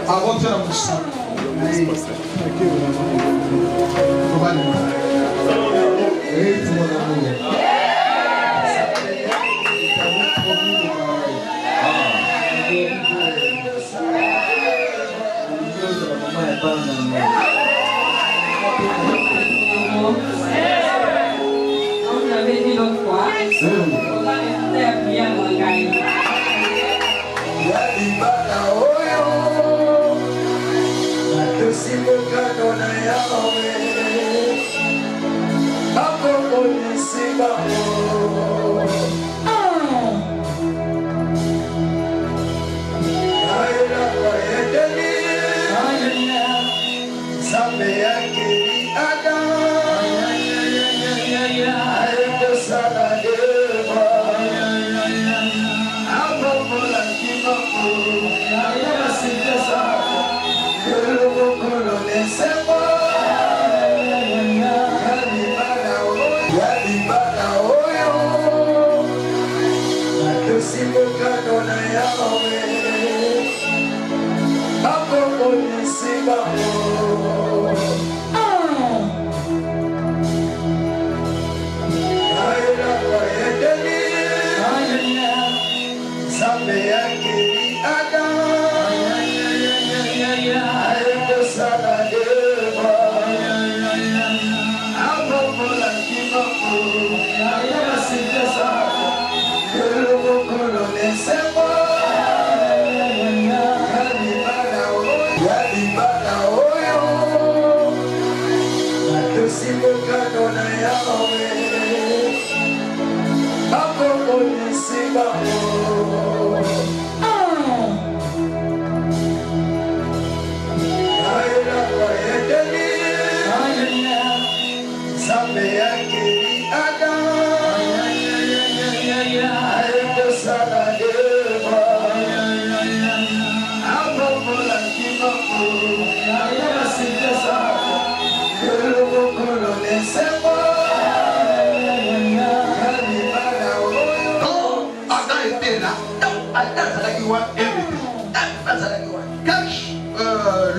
Avant de la bouche. On l'avait dit l'autre fois, on va rester à prier en langage.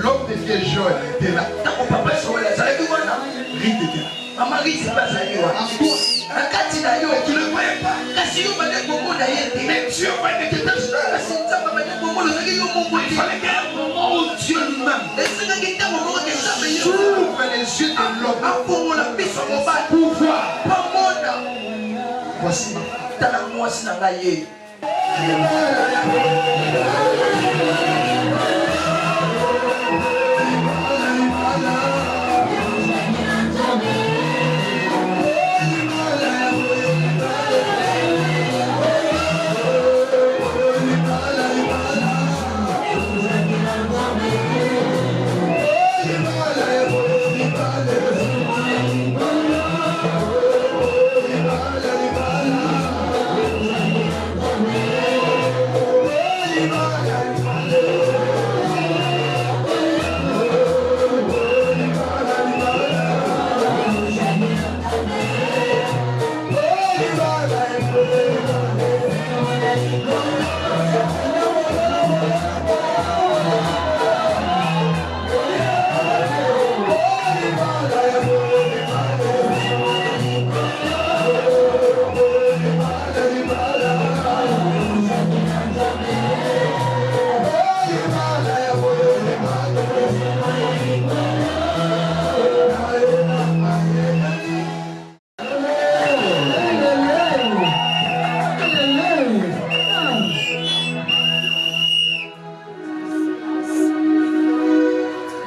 L'homme de Dieu Joël était là. Rite était là. Tu ne le voyais pas. Mais Dieu m'a dit que il fallait qu'il y ait un moment où Dieu lui-même ouvre les yeux de l'homme pour voir. Voici.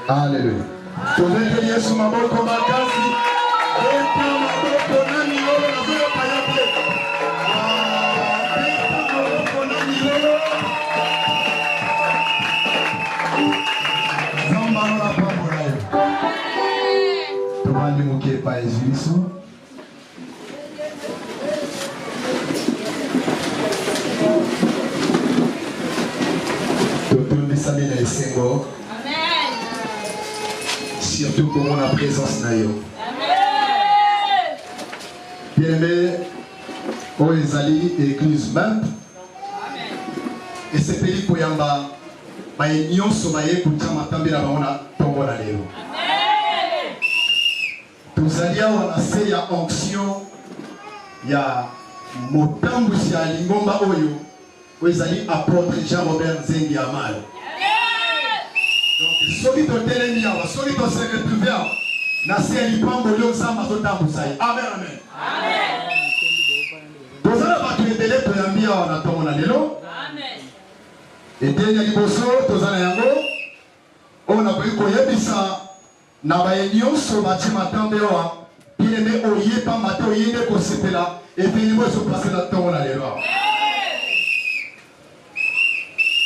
Alléluia. Tonnerre Yesu maboko makasi. Epa maboko nani lolo na zoyo payape. Epa maboko nani lolo. Zamba la pamola yo. Tomani muke pa eziliso. Toto nisami na esengo. surtout pour la présence d'ailleurs. Bien-aimé, au Ezali, église même. Et c'est pays pour Yamba. Baïnion sobaye kuta matambi na baona tombo na lelo. Tuzalia wanase ya onction ya motambusi ya lingomba oyo ezali apôtre Jean-Robert Zengi Amalo. Donc soki to telemi awa soki to se retrouver na se lipambo lyo nzamba to tambusa. Amen amen. Amen. Tozala batu edele to yambia wana tombo na lelo. Amen. Etenya liboso tozala yango ona koyi koyebisa na bayenyoso bati matambe wa bileme oye pa mato yende ko sepela evenimo so passer la tombo na lelo.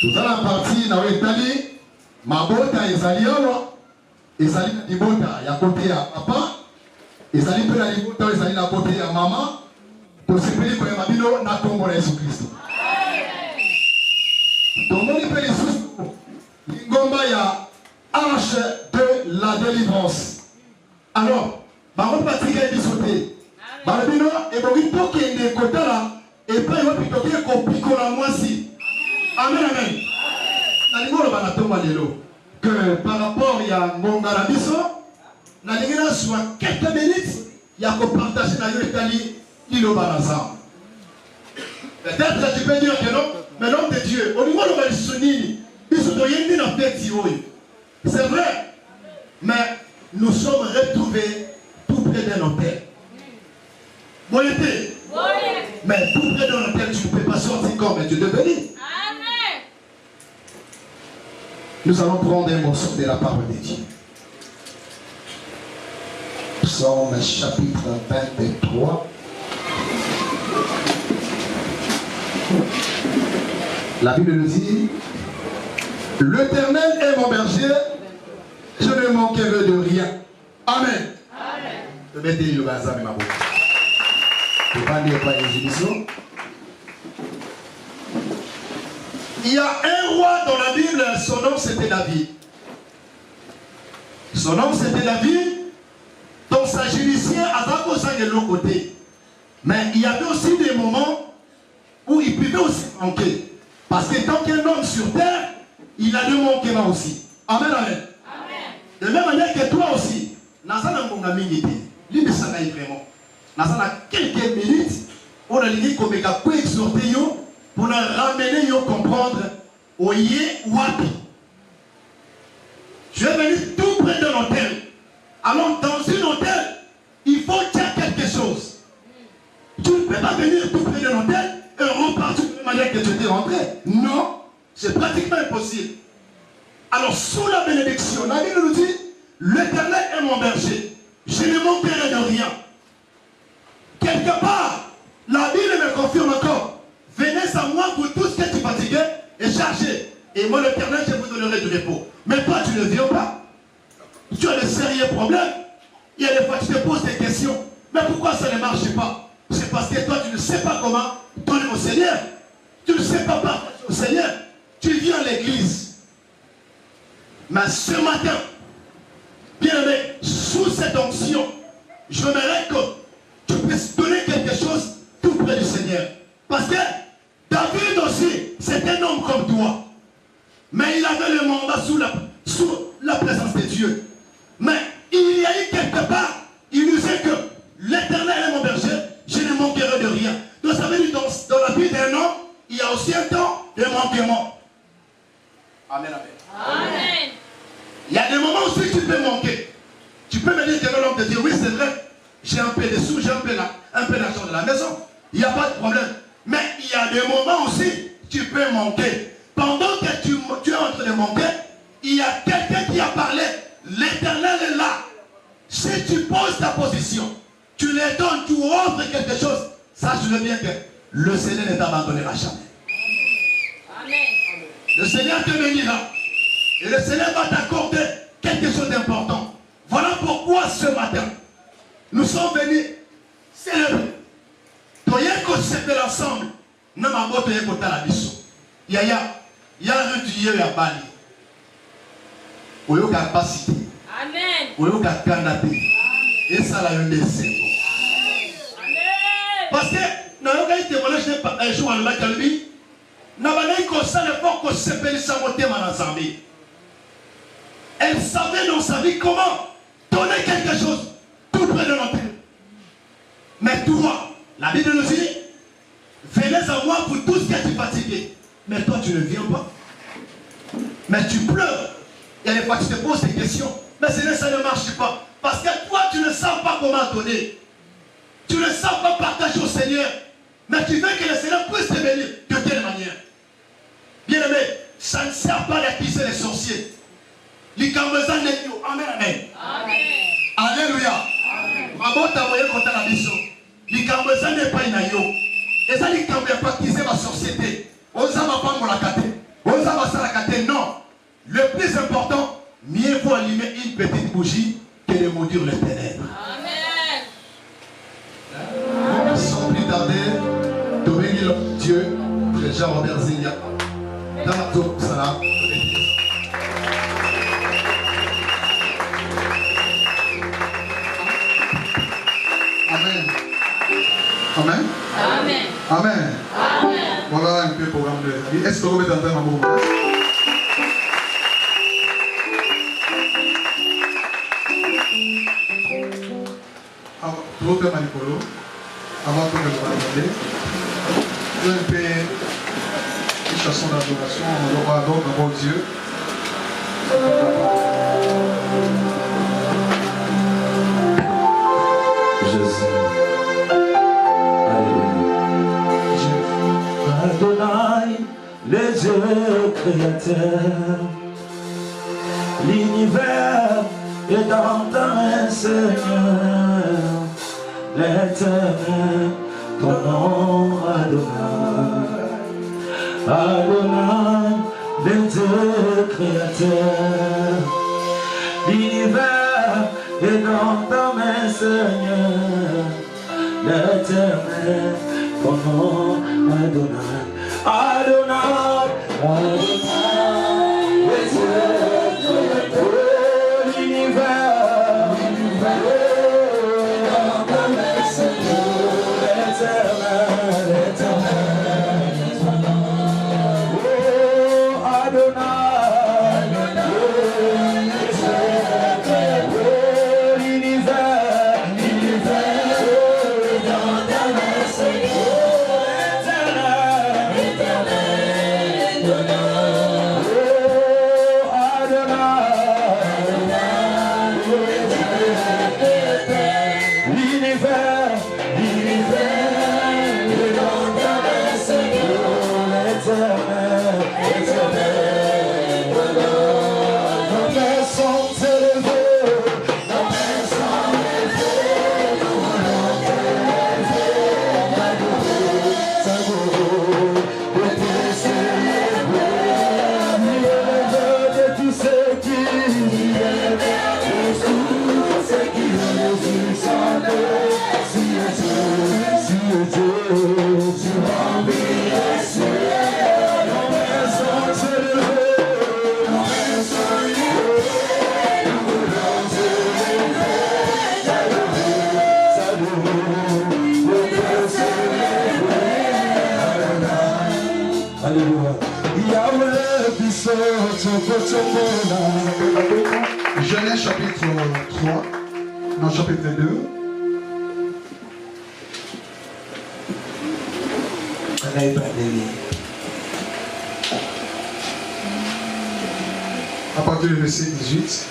Tozala parti na wetali mabota ezali awa ezali na libota ya kote ya papa ezali pe na libota ezali na kote ya mama tosepeli ko ya mabino na tombo na Yesu Kristo. Tomoni pe lisusu lingomba ya arche de la délivrance. Alors, bango patika ebisote balabino eboki tokende kotala epai wapi toke kopikola mwasi. Amen amen. Na lingolo banatomba lelo que par rapport ya ngonga na biso na lingina soit quelques minutes ya ko partager na yo etali liloba na nzambe. Peut-être tu peux dire que non, mais l'homme de Dieu, au niveau de la Sonini, c'est vrai, mais nous sommes retrouvés tout près d'un hôtel. Mais tout près d'un hôtel, tu ne peux pas sortir comme Dieu de béni. Nous allons prendre un morceau de la parole de Dieu. Psaume chapitre 23. La Bible nous dit, l'Éternel est mon berger, je ne manquerai de rien. Amen. Il y a un roi dans la Bible, son nom c'était David. Son nom c'était David, dans sa judiciaire à de l'autre côté. Mais il y avait aussi des moments où il pouvait aussi manquer. Parce que tant qu'un homme sur terre, il a des manquements aussi. Amen, amen. De même manière que toi aussi, Nazana Monga Mingiti, l'Ibisana vraiment. Nazana quelques minutes, on a dit qu'on peut exhorter yo pour nous ramener yo comprendre Oye Wapi. Je vais venir tout près d'un hôtel. Alors dans un hôtel, il faut dire quelque chose. Tu ne peux pas venir tout près d'un hôtel et repartir de la manière que tu étais rentré. Non, c'est pratiquement impossible. Alors, sous la bénédiction, la Bible nous dit, l'Éternel est mon berger, je ne manquerai de rien. Quelque part, la Bible me confirme encore, venez à moi pour tout ce que tu fatigues et chargé. Et moi, l'Éternel, je vous donnerai du repos. Mais toi, tu ne viens pas. Tu as de sérieux problèmes. Il y a des fois, tu te poses des questions. Mais pourquoi ça ne marche pas? C'est parce que toi, tu ne sais pas comment donner au Seigneur. Tu ne sais pas partager au Seigneur. Tu viens à l'église. Mais ce matin, bien aimé, sous cette onction, je voudrais que tu puisses donner quelque chose tout près du Seigneur. Parce que David aussi, c'est un homme comme toi. Mais il avait le mandat sous la présence de Dieu. Mais il y a eu quelque part, il nous dit que l'Éternel est mon berger, je ne manquerai de rien. Donc ça veut dire dans la vie d'un homme, il y a aussi un temps de manquement. Amen, amen. Amen. Il y a des moments où tu peux manquer. Tu peux me dire que l'homme te dit, oui c'est vrai, j'ai un peu de sous, j'ai un peu d'argent de la maison. Il n'y a pas de problème. Mais il y a des moments aussi, tu peux manquer. Pendant que tu es en train de manquer, il y a quelqu'un qui a parlé. L'Éternel est là. Si tu poses ta position, tu les donnes, tu offres quelque chose, sache-le bien que le Seigneur ne t'abandonnera jamais. Amen. Le Seigneur te bénira. Et le Seigneur va t'accorder quelque chose d'important. Voilà pourquoi ce matin, nous sommes venus célébrer. Toyeko c'était l'ensemble. Namabo toyeko talabiso. Yaya, ya reduye ya bali. Oyo capacité. Amen. Et ça l'a eu laissé. Parce que, dans le témoignage un jour, on a dit, elle savait dans sa vie comment donner quelque chose tout près de notre Dieu. Mais toi, la Bible nous dit, venez à moi pour tout ce qui est fatigué. Mais toi, tu ne viens pas. Mais tu pleures. Il y a des fois tu te poses des questions. Mais ça ne marche pas. Parce que toi, tu ne sais pas comment donner. Tu ne sais pas partager au Seigneur. Mais tu veux que le Seigneur puisse te bénir. De quelle manière? Bien aimé, ça ne sert pas d'accuser les sorciers. Amen, amen. Amen. Alléluia. Mabota moye kota na biso. Likamboza ne pa inayo. Eza likambo ya baptiser ma société. Oza mapambola kate. Oza basala kate. Non. Le plus important, mieux vaut allumer une petite bougie que de maudire les ténèbres. Amen. Sans plus tarder, Dominique Dieu, Jean-Robert Zigna. Damato Salah. Amen. Amen. Amen. Amen. Amen. Voilà un peu le programme de la. Est-ce que vous mettez en train de m'amour? Trop manipolo. Avant que nous regardions, un peu une chanson d'adoration. On aura donc un bon Dieu. Jésus. Adonai, les dieux créateurs, l'univers est dans ta main, Seigneur, l'éternel, ton nom, Adonai. Adonai, les dieux créateurs, l'univers est dans ta main, Seigneur, l'éternel, ton nom, Adonai. Adonai, Adonai, les dieux créateurs, l'univers est dans ta main, Seigneur, l'éternel, l'éternel, ton nom. Oh, Adonai, les dieux créateurs, l'univers est dans ta main, Seigneur. Genèse chapitre 3, non chapitre 2. À partir du verset 18.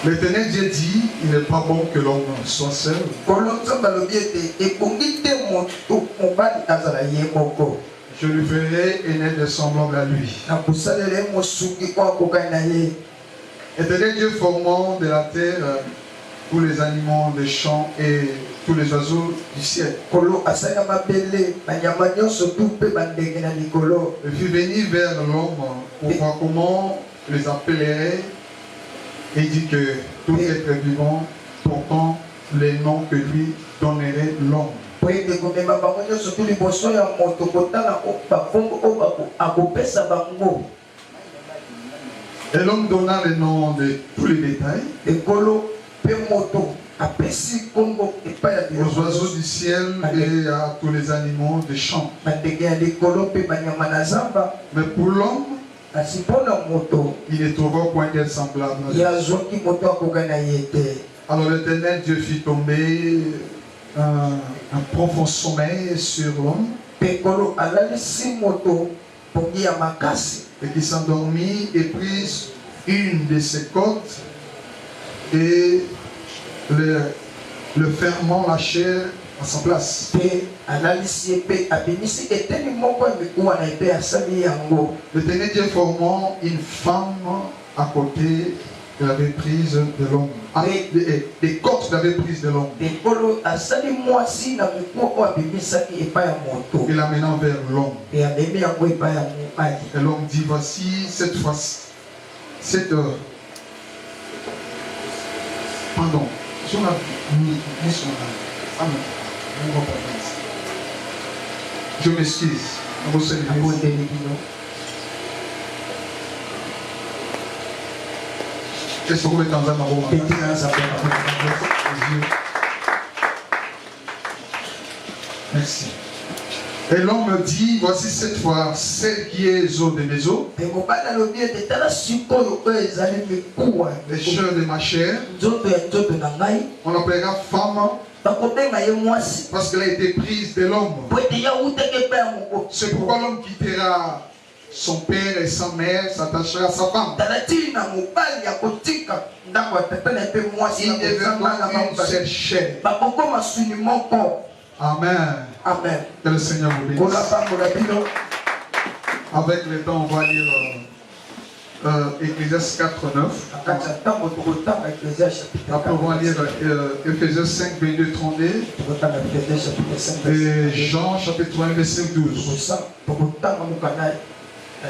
L'Éternel Dieu dit, il n'est pas bon que l'homme soit seul. Je lui ferai un être semblable à lui. Éternel Dieu formant de la terre tous les animaux des champs et tous les oiseaux du ciel. Il fut venu vers l'homme pour voir comment les appellerait et dit que tout être vivant portant les noms que lui donnerait l'homme. Et l'homme donna le nom de tous les détails aux oiseaux du ciel et à tous les animaux des champs. Mais pour l'homme, il ne trouva point d'être semblable. Alors l'Éternel Dieu fit tomber un profond sommeil sur l'homme et qui s'endormit et prit une de ses côtes et le ferment la chair à sa place. L'Éternel Dieu formant une femme à côté de la prise de l'homme. Des côtes de la prise de l'homme. Et l'amenant vers l'homme. Et l'homme dit, voici cette fois, pardon, sur la mission là. Je m'excuse. Qu'est-ce que vous mettez dans un arôme? Merci. Et l'homme dit, voici cette fois celle qui est os de mes os, les chairs de ma chair. On l'appellera femme parce qu'elle a été prise de l'homme. C'est pourquoi l'homme quittera son père et sa mère, s'attachera à sa femme. Il deviendra une seule chair. Amen. Amen. Que le Seigneur vous bénisse. Avec le temps, on va lire Ecclésiaste 4:9. Après, on va lire Ephésiens 5, 22, 32. Et Jean chapitre 1, verset 12.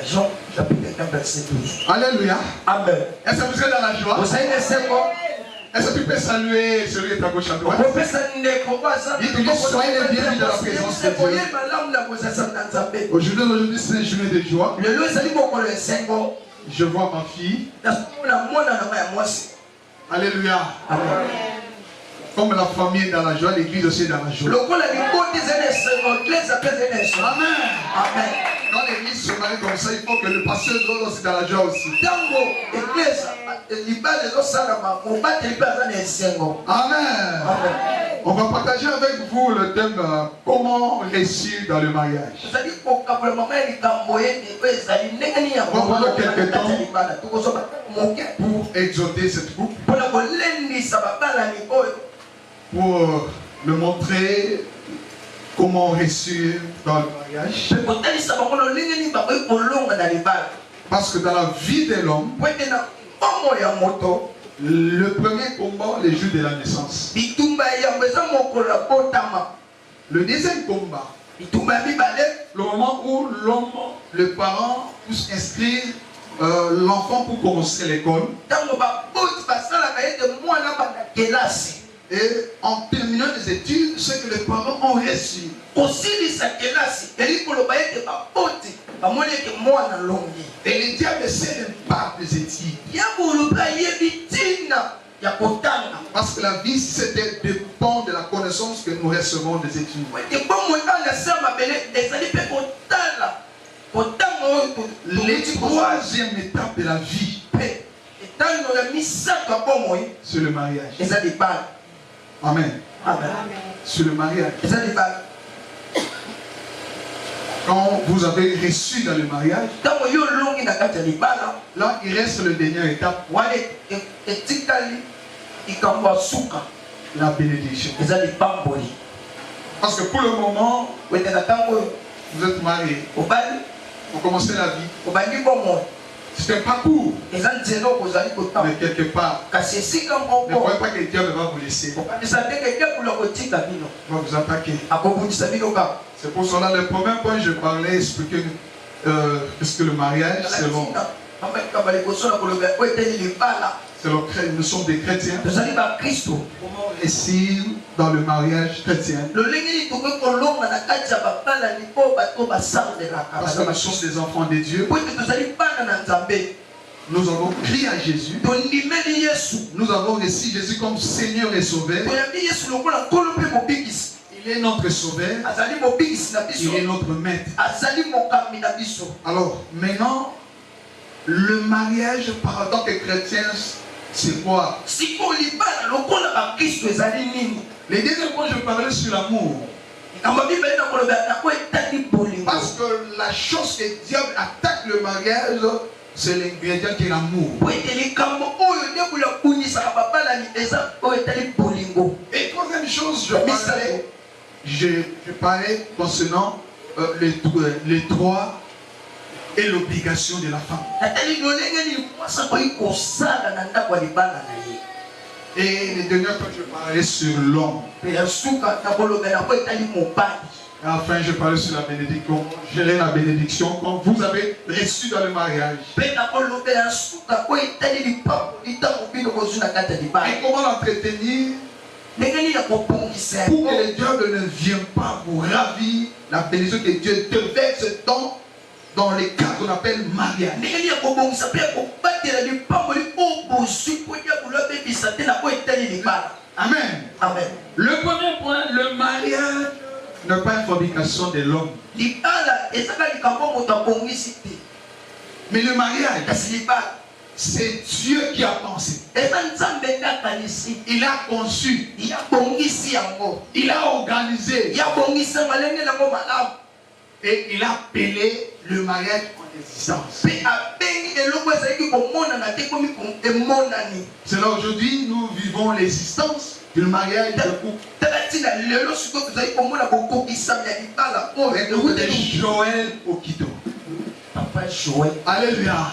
Jean chapitre 1, verset 12. Alléluia. Amen. Est-ce que vous êtes dans la joie? Est-ce que tu peux saluer celui qui est à gauche à droite? Dites-lui, soyez les bienvenus dans la présence de Dieu. Aujourd'hui, c'est une journée de joie. Je vois ma fille. Alléluia. Amen. Comme la famille est dans la joie, l'église aussi est dans la joie. Amen. Amen. Quand l'église se marie comme ça, il faut que le pasteur doit aussi dans la joie aussi. Amen. On va partager avec vous le thème comment réussir dans le mariage. On va prendre quelques temps pour exhorter cette couple, pour le montrer comment réussir dans le mariage. Parce que dans la vie de l'homme, le premier combat, les jours de la naissance. Le deuxième combat, le moment où l'homme, le parent, pousse inscrire l'enfant pour commencer l'école. Et en terminant les études, ce que les parents ont reçu. Et les diables essaient de battre les études. Parce que la vie, c'était dépend de la connaissance que nous recevons des études. Les troisième étape de la vie, c'est le mariage. Amen. Amen. Sur le mariage. Quand vous avez reçu dans le mariage, là il reste le dernière étape, la bénédiction. Parce que pour le moment, vous êtes mariés, vous commencez la vie. C'est un parcours. Mais quelque part, ne croyez pas que Dieu va vous laisser. Il va vous attaquer. C'est pour cela, le premier point, je parlais, expliquer ce que le mariage, c'est bon. Nous sommes des chrétiens. Comment réussir dans le mariage chrétien? Parce que nous sommes des enfants de Dieu. Nous avons crié à Jésus. Nous avons reçu Jésus comme Seigneur et Sauveur. Il est notre Sauveur. Il est notre Maître. Alors, maintenant, le mariage par tant que chrétien, c'est quoi? Les derniers fois, je parlais sur l'amour. Parce que la chose que le diable attaque le mariage, c'est l'ingrédient qui est l'amour. Et troisième chose, je parlais concernant les droits et l'obligation de la femme. Et les dernières fois, je parlais sur l'homme. Enfin, je parlais sur la bénédiction. Gérer la bénédiction comme vous avez reçu dans le mariage. Et comment l'entretenir pour que le diable ne vienne pas vous ravir la bénédiction que Dieu te verse dans les cas qu'on appelle mariage. Amen. Amen. Le premier point, le mariage n'est pas une fabrication de l'homme. Mais le mariage, c'est Dieu qui a pensé. Il a conçu. Il a organisé. Et il a appelé le mariage en existence. C'est là aujourd'hui nous vivons l'existence du mariage de couple. Joël Okito. Alléluia.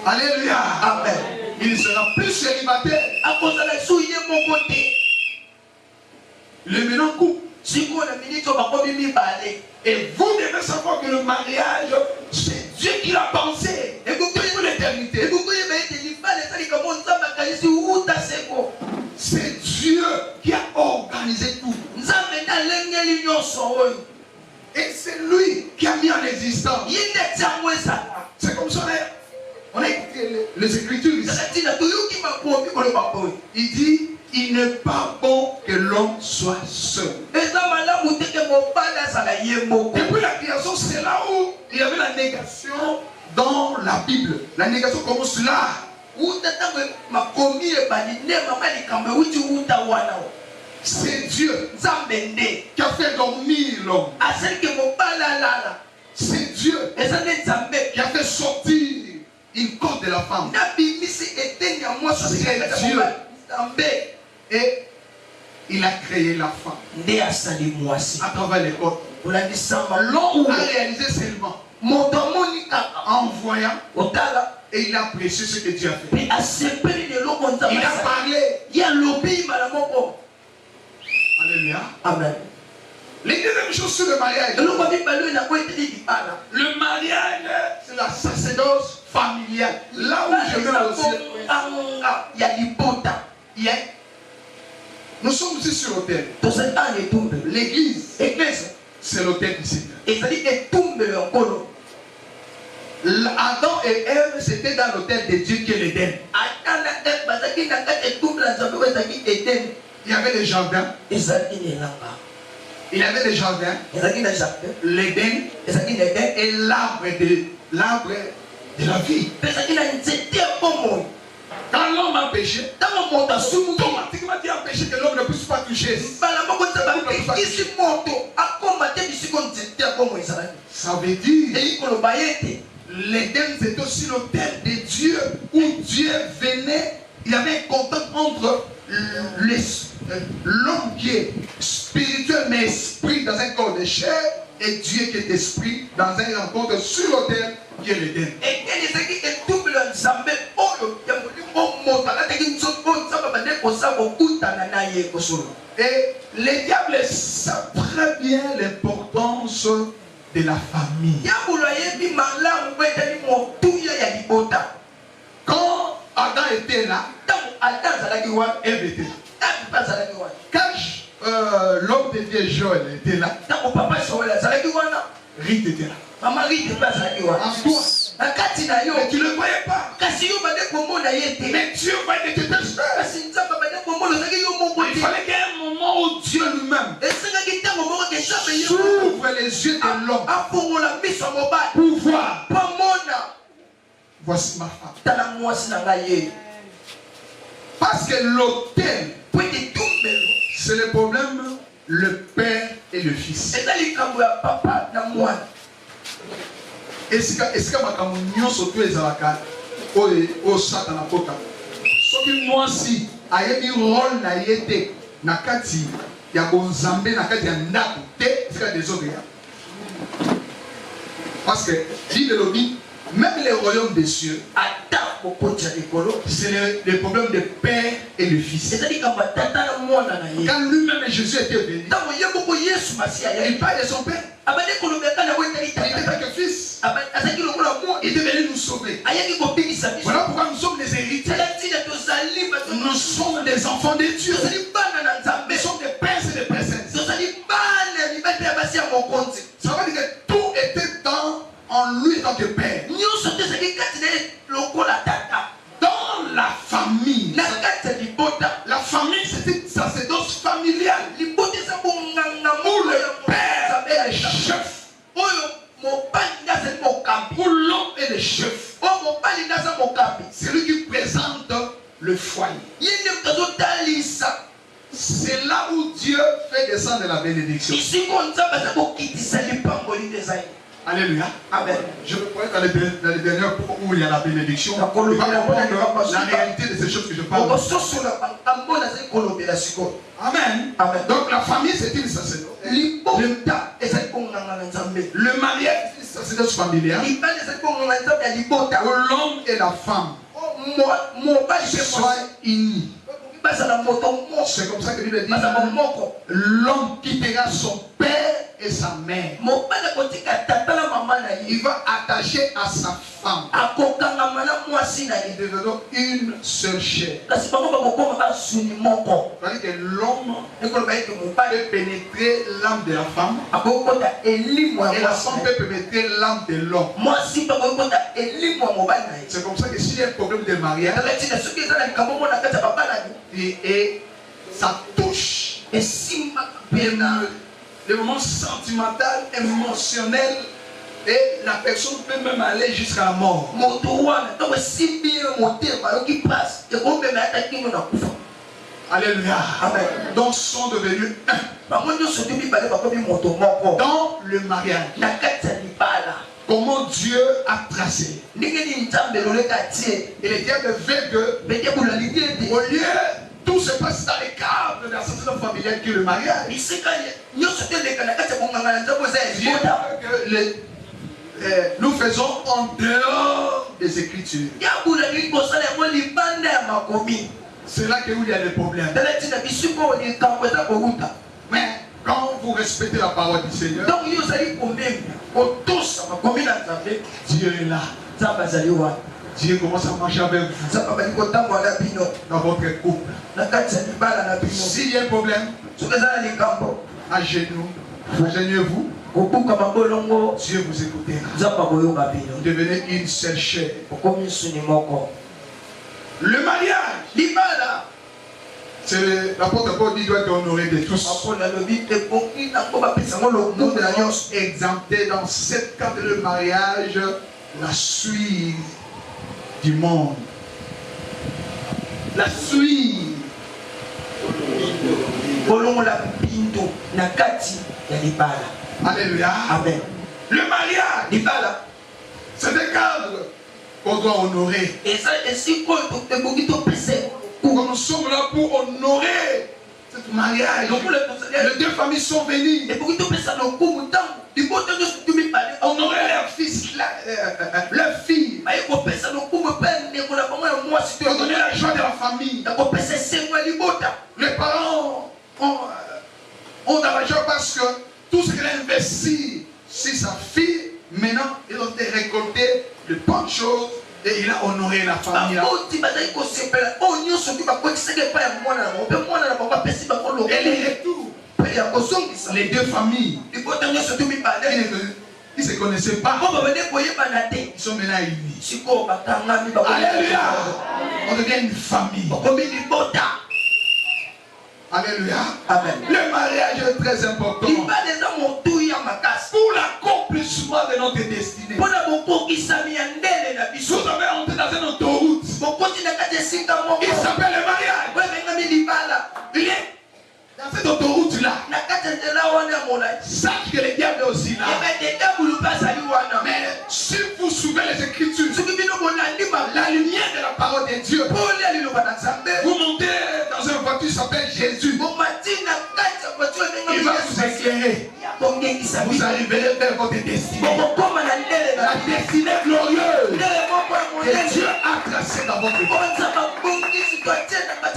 Alléluia. Amen. Il ne sera plus célibataire. Le maintenant couple. Et vous devez savoir que le mariage, c'est Dieu qui l'a pensé. Et vous pour l'éternité. C'est Dieu qui a organisé tout. Et c'est lui qui a mis en existence. C'est comme ça, on a écouté les Écritures ici. Il dit, il n'est pas bon que l'homme soit seul. Depuis la création, c'est là où il y avait la négation dans la Bible. La négation commence là. C'est Dieu qui a fait dormir l'homme. C'est Dieu qui a fait sortir une côte de la femme. C'est Dieu. Et il a créé la femme à travers les côtes. L'homme a réalisé seulement en voyant. Et il a apprécié ce que Dieu a fait. Il a parlé. Alléluia. Amen. Les deuxièmes choses sur le mariage. Le mariage, c'est la sacerdoce familiale. Là où je veux aussi. Nous sommes ici sur l'autel. L'église, c'est l'autel du Seigneur. Adam et Ève, c'était dans l'autel de Dieu qui est l'Éden. Il y avait les jardins. Il y avait les jardins, l'Éden et l'arbre de la vie. Quand l'homme a péché, automatiquement Dieu a péché que l'homme ne puisse pas toucher. Ça veut dire l'Éden c'est aussi l'autel de Dieu où Dieu venait. Il y avait un contact entre l'homme qui est spirituel mais esprit dans un corps de chair et Dieu qui est esprit dans un rencontre sur l'autel qui est l'Éden. Et les diables savent très bien l'importance de la famille. Quand Adam était là, Ève était là. Quand l'homme de Dieu Joël était là, Rite était là. En toi, Mais tu ne le voyais pas. Mais Dieu va être tes frères. Il fallait qu'il y ait un moment où Dieu lui-même ouvre les yeux de l'homme pour voir. Voici ma femme. Parce que l'autel, c'est le problème, le père et le fils. Est-ce que makambo nyonso to ezalaka oyo sata na kota soki mwasi ayebi rôle na ye te na kati ya bonzambe na kati ya ndako te esika désordre ya parce que Bible lobi même les royaumes des cieux c'est le problème de père et de fils. Quand lui-même Jésus était venu, il parle de son père. Il était que fils. Il était venu nous sauver. Voilà pourquoi nous sommes des héritiers. Nous sommes des enfants de Dieu. Nous sommes des princes et des princesses. Ça veut dire que tout était en lui tant que père. Dans la famille, la famille c'était une sacerdoce familiale où le père est le chef, où l'homme est le chef. C'est lui qui présente le foyer. C'est là où Dieu fait descendre la bénédiction. Alléluia. Amen. Je me crois dans les dernières points où il y a la bénédiction. La réalité de ces choses que je parle. Amen. Amen. Donc la famille c'est une sacerdoce. Le mariage c'est une sacerdoce familiale. Où l'homme et la femme soient unis. C'est comme ça que Bible dit l'homme quittera son père et sa mère. Il va attacher à sa femme. Ils deviendront une seule chair. C'est-à-dire que l'homme peut pénétrer l'âme de la femme et la femme peut pénétrer l'âme de l'homme. C'est comme ça que s'il y a un problème de mariage et ça touche le moment sentimental, émotionnel, et la personne peut même aller jusqu'à la mort. Alléluia. Amen. Donc sont devenus un. Dans le mariage. Comment Dieu a tracé. Et le diable veut que au lieu tout se passe dans les cadres de la société familiale qui est le mariage. Nous faisons en dehors des Écritures. C'est là que il y a des problèmes. Mais quand vous respectez la parole du Seigneur, Dieu est là. Dieu commence à marcher avec vous dans votre couple. S'il y a un problème, à genoux, agenouillez-vous. Dieu vous écoutera. Devenez une seule chair. Le mariage, c'est l'apôtre Paul dit doit être honoré de tous. Nous devons exempter dans cette cadre de mariage la suite du monde. La suite. Alléluia. Amen. Le mariage, c'est des cadres qu'on doit honorer. Nous sommes là pour honorer ce mariage. Les deux familles sont venues. Honorer leur fils, leur fille. Donner la joie de la famille. Les parents ont de la joie parce que tout ce qu'il a investi sur sa fille, maintenant ils ont récolté de bonnes choses. Et il a honoré la famille. Et les retours, les deux familles, Ils ne se connaissaient pas. Ils sont maintenant unis. Alléluia. On devient une famille. Alléluia. Amen. Le mariage est très important pour l'accomplissement de notre destinée. Vous avez entré dans une autoroute. Il s'appelle le mariage. Dans cette autoroute-là, sache que le diable est aussi là. Mais si vous suivez les Écritures, la lumière de la parole de Dieu, vous montez dans une voiture qui s'appelle Jésus. Il va vous éclairer. Vous arriverez vers votre destinée. La destinée glorieuse que Dieu a tracée dans votre vie.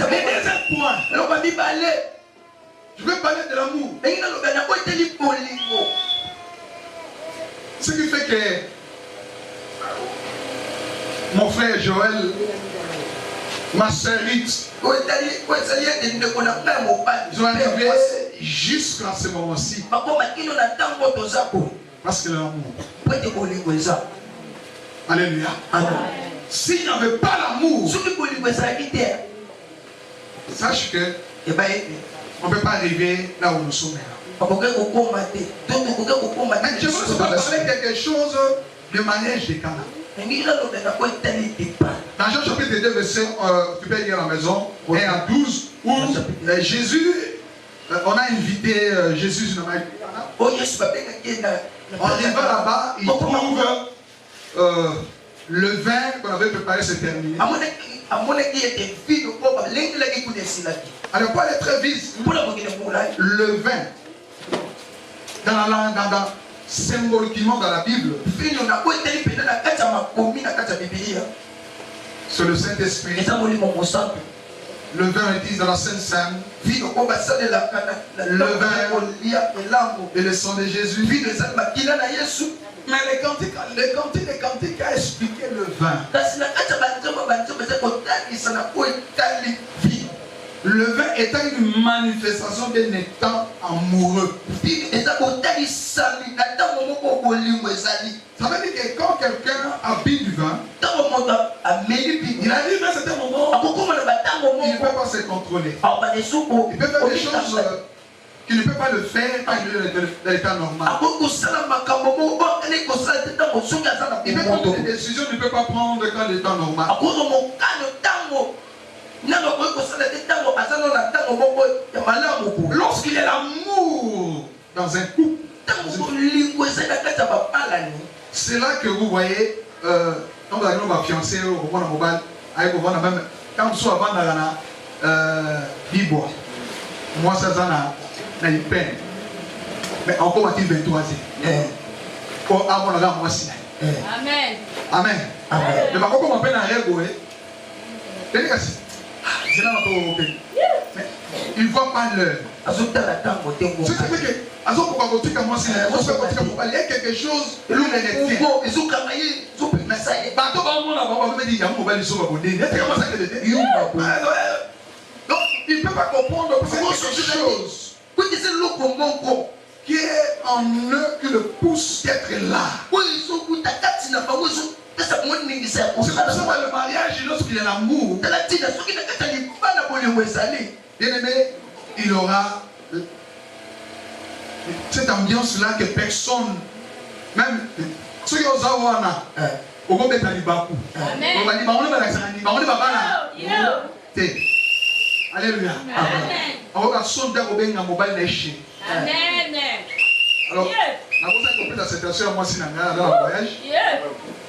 Le deuxième point. Je veux parler de l'amour. Ce qui fait que mon frère Joël, ma sœur Rite, ils ont arrivé jusqu'à ce moment-ci. Parce que l'amour. Alléluia. S'il n'y avait pas l'amour, sache que on ne peut pas arriver là où nous sommes maintenant. Mais je veux parler quelque chose de mariage de Cana. Dans Jean chapitre 2, verset, tu peux lire à la maison, 1 à 12, où Jésus, on a invité Jésus dans la Cana. On arriva là-bas, il trouve le vin qu'on avait préparé se terminer. Alors, pour aller très vite, le vin, symboliquement dans la Bible, c'est le Saint-Esprit. Le vin utilise dans la Sainte Seine. Le vin et le sang de Jésus. Mais le cantique a expliqué le vin. Le vin étant une manifestation d'un état amoureux. Ça veut dire que quand quelqu'un a bu du vin, il arrive à un certain moment, il ne peut pas se contrôler. Il peut faire des choses qu'il ne peut pas le faire quand il est dans l'état normal. Il peut prendre des décisions qu'il ne peut pas prendre quand il est dans normal. Lorsqu'il y a l'amour dans un couple, c'est là que vous voyez, quand vous avez un fiancé, quand vous êtes avant Bibois, moi ça n'a eu peine. Mais encore a-t-il 23 ans. Pour avoir la moi si. Amen. Amen. Mais par contre, on peine à rêver. C'est là notre mais il ne voit pas l'heure. Ce qui fait que, il y a quelque chose de l'eau donc, il ne peut pas comprendre quelque chose qui est en eux qui le pousse d'être là. C'est pour ça que le mariage, lorsqu'il y a l'amour, bien aimé, il aura cette ambiance-là que personne, même ceux qui ont Zawana, au monde est allé Bakou. Alléluia. Alors, alors, la situation, moi, si dans le voyage,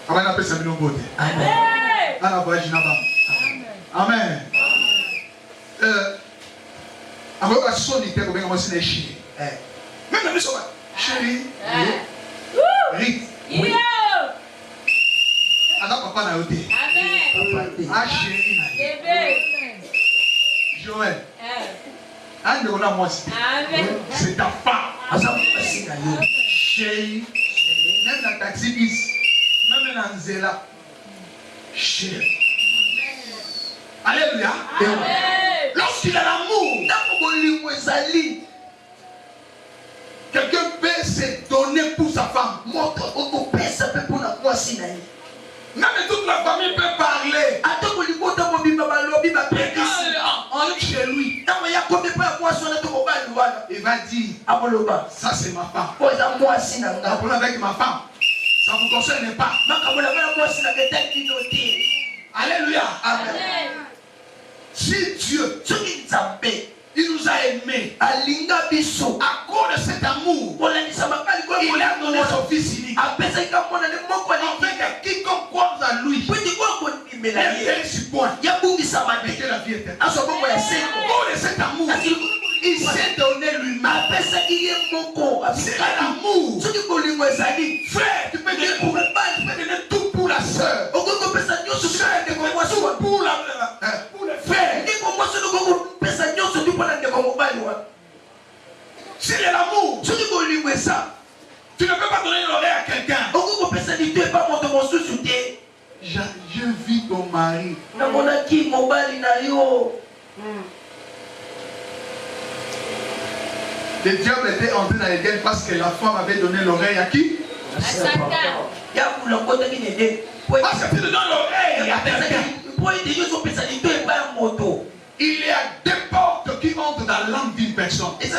on va appeler ça une beauté. Amen. Amen. Alors, la sonité, on va commencer à chier. Même la maison, chérie, Rite. Alors, papa n'a ôté. Ah, chérie, Joël. C'est ta femme. Chérie. Même la taxi bis. Même la Nzela. Chérie. Alléluia. Lorsqu'il a l'amour, quelqu'un peut se donner pour sa femme. Même toute la famille peut parler. On est chez lui. Il va dire, ça c'est ma femme. Un problème avec ma femme. Ça ne vous concerne pas. Alléluia. Amen. Si Dieu, il nous a aimés à cause de cet amour, il a donné son fils unique. Afin que quiconque croit à lui ne périsse point, mais que la vie éternelle. À cause de cet amour, il s'est donné lui-même. C'est l'amour. Frère, tu peux donner tout pour la soeur. Soeur, tu peux donner tout pour le frère. C'est l'amour. Tu ne peux pas donner l'oreille à quelqu'un. Je vis ton mari. Le diable était entré dans l'Éden parce que la femme avait donné l'oreille à qui? À Satan. Parce que tu donnes l'oreille à quelqu'un. Il y a deux portes qui entrent dans l'âme d'une personne. Il y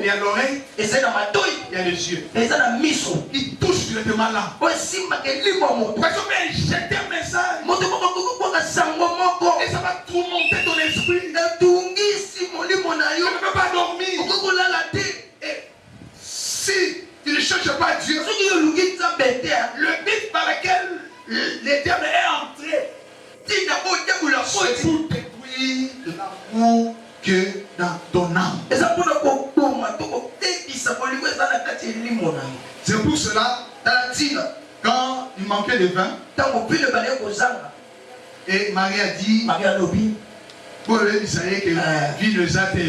a l'oreille, il y a les yeux. Il touche directement l'âme. Personne vient jeter un message. Et ça va tourmenter ton esprit. Tu ne peux pas dormir. Et si tu ne cherches pas Dieu, le but par lequel le diable est entré, c'est pour détruire l'amour que dans ton âme. C'est pour cela, quand il manquait de vin, et Marie a dit, pour le Israël que vie nous a été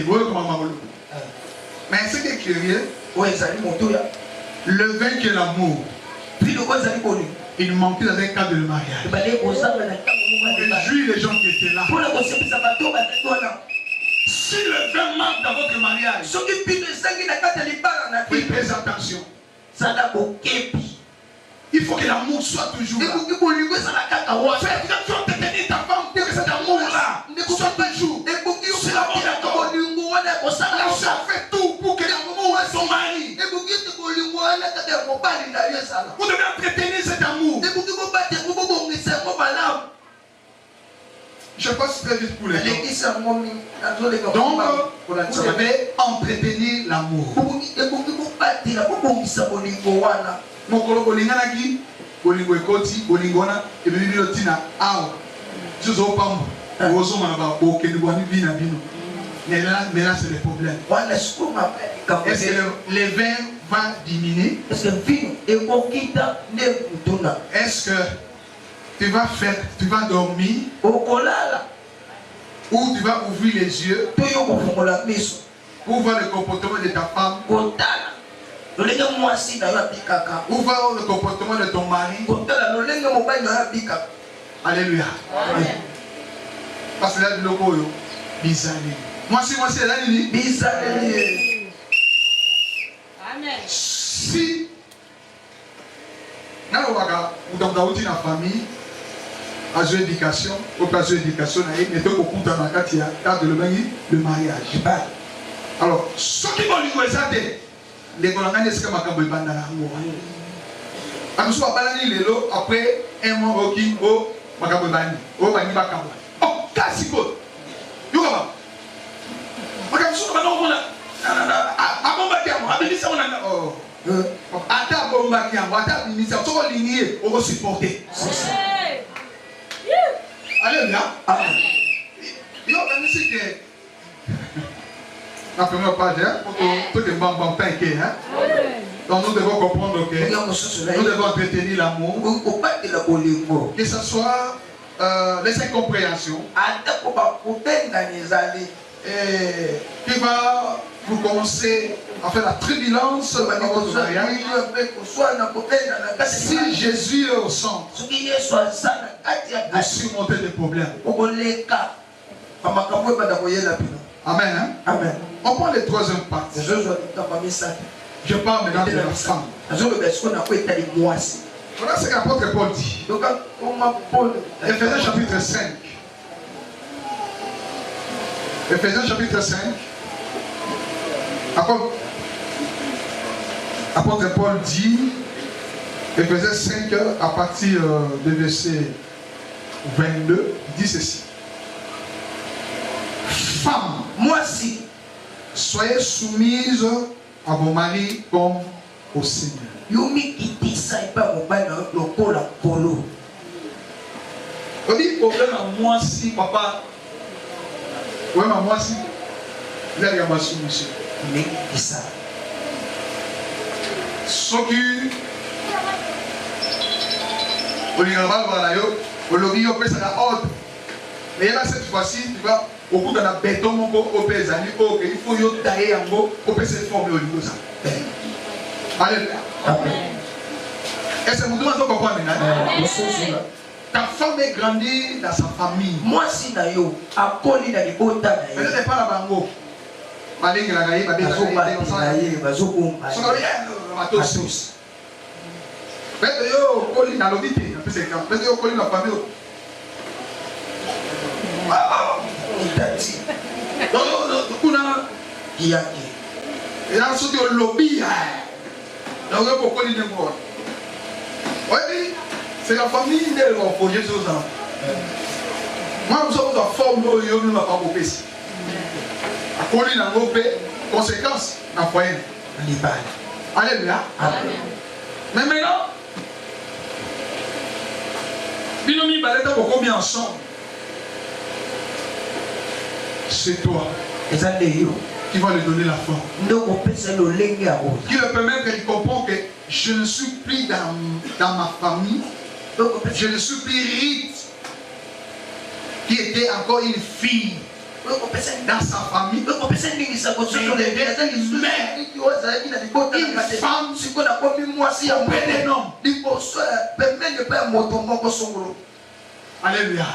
mais ce qui est curieux, le vin qui est l'amour, il manquait dans un cadre de mariage. Il jouit les gens qui étaient là. Si le vin manque dans votre mariage, faites attention. Il faut que l'amour soit toujours là. Fais attention de tenir ta femme pour que cet amour-là soit toujours. C'est l'amour d'accord. La soeur fait tout pour que l'amour soit son mari. Vous devez entretenir cet amour. Je passe très vite pour les gens. Donc, vous devez entretenir l'amour. Mokolo bolinganaki bolingo ekoti bolingona ebibilo tina awo zuzo pambo ozo manaba okeni bwani bina bino mais là c'est le problème. Est-ce que le vin va diminuer? Est-ce que tu vas dormir ou tu vas ouvrir les yeux pour voir le comportement de ta femme? Ou voir le comportement de ton mari? Alléluia. Amen. Parce que là, le logo, bizarre. Moi, c'est là, bizarre. Amen. Si, dans la famille, à l'éducation, le mariage. Alors, ce qui vont lui dire, les Golangans est-ce que ma cambo est bandana après un mois au Kingo, ma cambo est bandi. Oh, bandi ba cambo. Oh, Kassiko. Yoga. Ma cambo sous ma non a bomba kiamo, a béni ça on a. Oh. Ata bomba kiamo, ata béni ça on ligné, on va supporter. Alléluia. Amen. Yo, ben c'est que la première page, tout est bon, donc nous devons comprendre que nous devons entretenir l'amour, que ce soit les incompréhensions qui va vous commencer à faire la turbulence dans votre mariage. Si Jésus est au centre, vous surmontez des problèmes. Amen. Hein? Amen. On prend les troisième parties. Je parle maintenant de la femme. Voilà ce que l'apôtre Paul dit. Éphésiens chapitre 5. Éphésiens chapitre 5. Apôtre Paul dit, Éphésiens 5 à partir du verset 22, dit ceci. Femmes, moi si, soyez soumises à vos maris comme au Seigneur. On dit problème à moi si, papa. Oui, mais moi si. Là, il y a ma soumission. Mais ça. Ce qui. On y va, on lobby, on peut ça la ordre. Mais là, cette fois-ci, tu vois, au bout de la béton, on peut les amis, il faut y tailler en haut, on peut se former au niveau de ça. Alléluia. Est-ce que vous devez comprendre maintenant? Ta femme est grandie dans sa famille. Moi, si d'ailleurs, à Koli, dans les beaux temps, mais ce n'est pas la bango. Malingue la gaïe, ma tous. Mais yo, Koli dans l'obité, un peu c'est quand. Mais yo, Koli dans la famille. Et là, ceux qui ont lobby, donc pour Koli de moi. Oui, c'est la famille qui est en projet sur ça. Moi, nous sommes en forme de yo, nous n'avons pas coupé. À Koli dans l'OP, conséquence, dans le foyer. Alléluia. Mais maintenant, Binomi Baleta pour combien ensemble? C'est toi qui va lui donner la forme. Qui le permet qu'il comprenne que je ne suis plus dans ma famille. Je ne suis plus Rite, qui était encore une fille dans sa famille. Une femme, alléluia.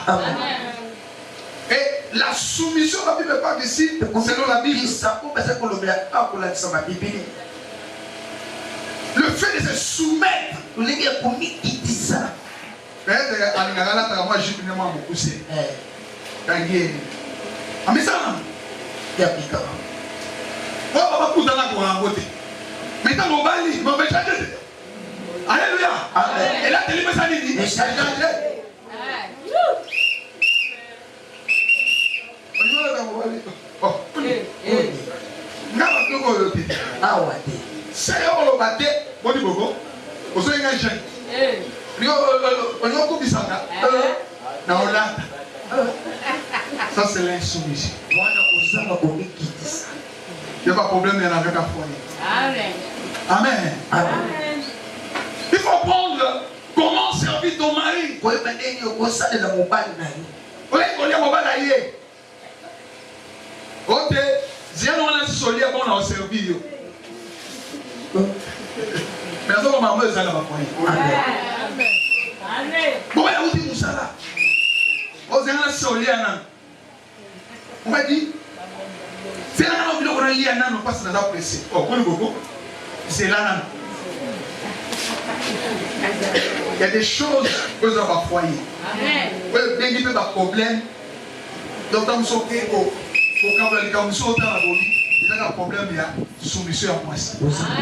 Et la soumission, la Bible parle ici, selon la Bible. Le fait de se soumettre. Alléluia. Et là, tu ça dit. Ça c'est l'insoumission. Il n'y a pas de problème, il y en a rien à foyer. Amen. Amen. Il faut prendre comment servir ton mari. Oui, ok, Dieu nous a solé pour nous servir. Mais ça va m'amener ça dans ma foyer. Amen. Bon, vous dites ça là. Vous avez solé un. On m'a dit. C'est là où on a lié un an, on passe dans la presse. Oh, c'est là. Il y a des choses que vous avez à foyer. Amen. Il y a des problèmes. Donc, dans le sauté, quand vous sautez dans la vie, il y a un problème, il y a soumission à moi.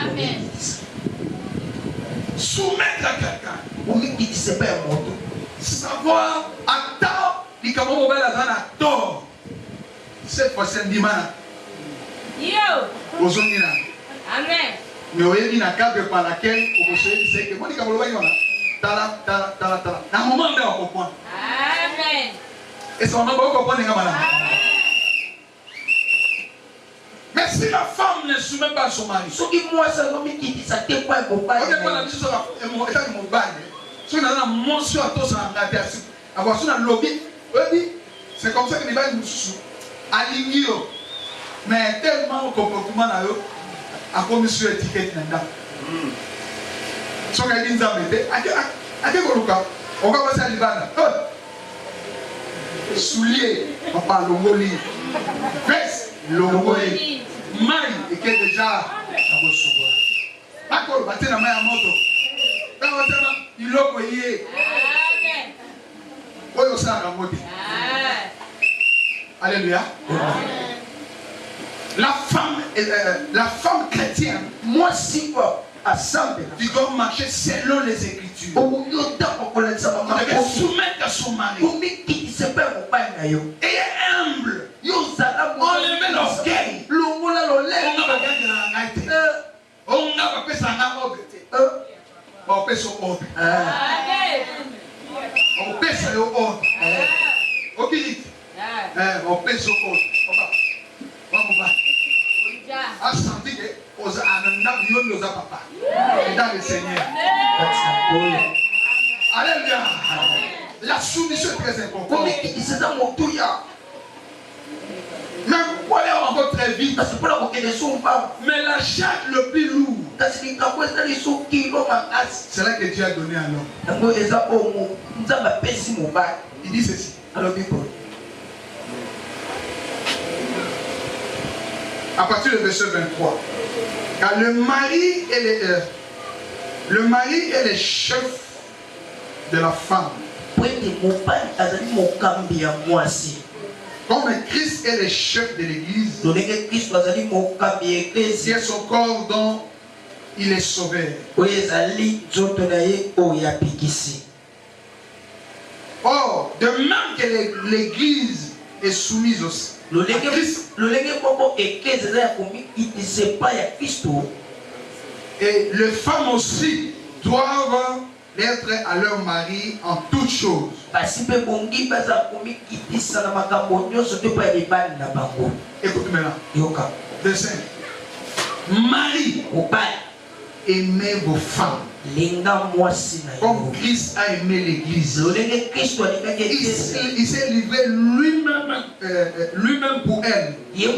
Amen. Soumettre à quelqu'un. Savoir, attends, il y a un moment à tort. Cette fois-ci, c'est dimanche. Yo. Amen. Mais vous avez dit dans le cadre par laquelle vous savez que moi, je vais tala. Dans le moment où on comprend. Amen. Et c'est un moment où on comprend. Mais si la femme ne soumet pas à son mari, ce qui moi, ça ne me dit ça, c'est quoi mon père? On la mission sur mon bail. Si on a une mention à tous en aviation, avoir sur un lobby, c'est comme ça que les bails nous sont alignés. Mais tellement au comportement là, à commission étiquette là. Si on a dit ça, on va passer à l'Iban. Soulier, on parle longoli. Veste, longoli. Maille, et qui est déjà à vos souvoirs. D'accord, battez la main à moto. Il l'a payé. Oh, ça a monté. Alléluia. La femme chrétienne, moi si tu dois marcher selon les Écritures. On devait soumettre à son mari. Et humble. On le met l'orgueil. On a fait ça en ordre. On fait son ordre. On fait ça au ordre. Ok, on fait son ordre. On va. A senti que aux anandam nos papa dans le Seigneur. Alléluia. La soumission est très importante. Même pour aller encore très vite. Mais la charge le plus lourd, c'est là que Dieu a donné à l'homme. Il dit ceci. À partir du verset 23. Car le mari est le chef de la femme. Comme Christ est le chef de l'église, c'est son corps dont il est sauvé. Or, de même que l'église est soumise aussi. Et les femmes aussi doivent être à leur mari en toutes choses. Écoute maintenant. Verset 5. Marie, aimez vos femmes comme Christ a aimé l'église. Il s'est livré lui-même pour elle. Il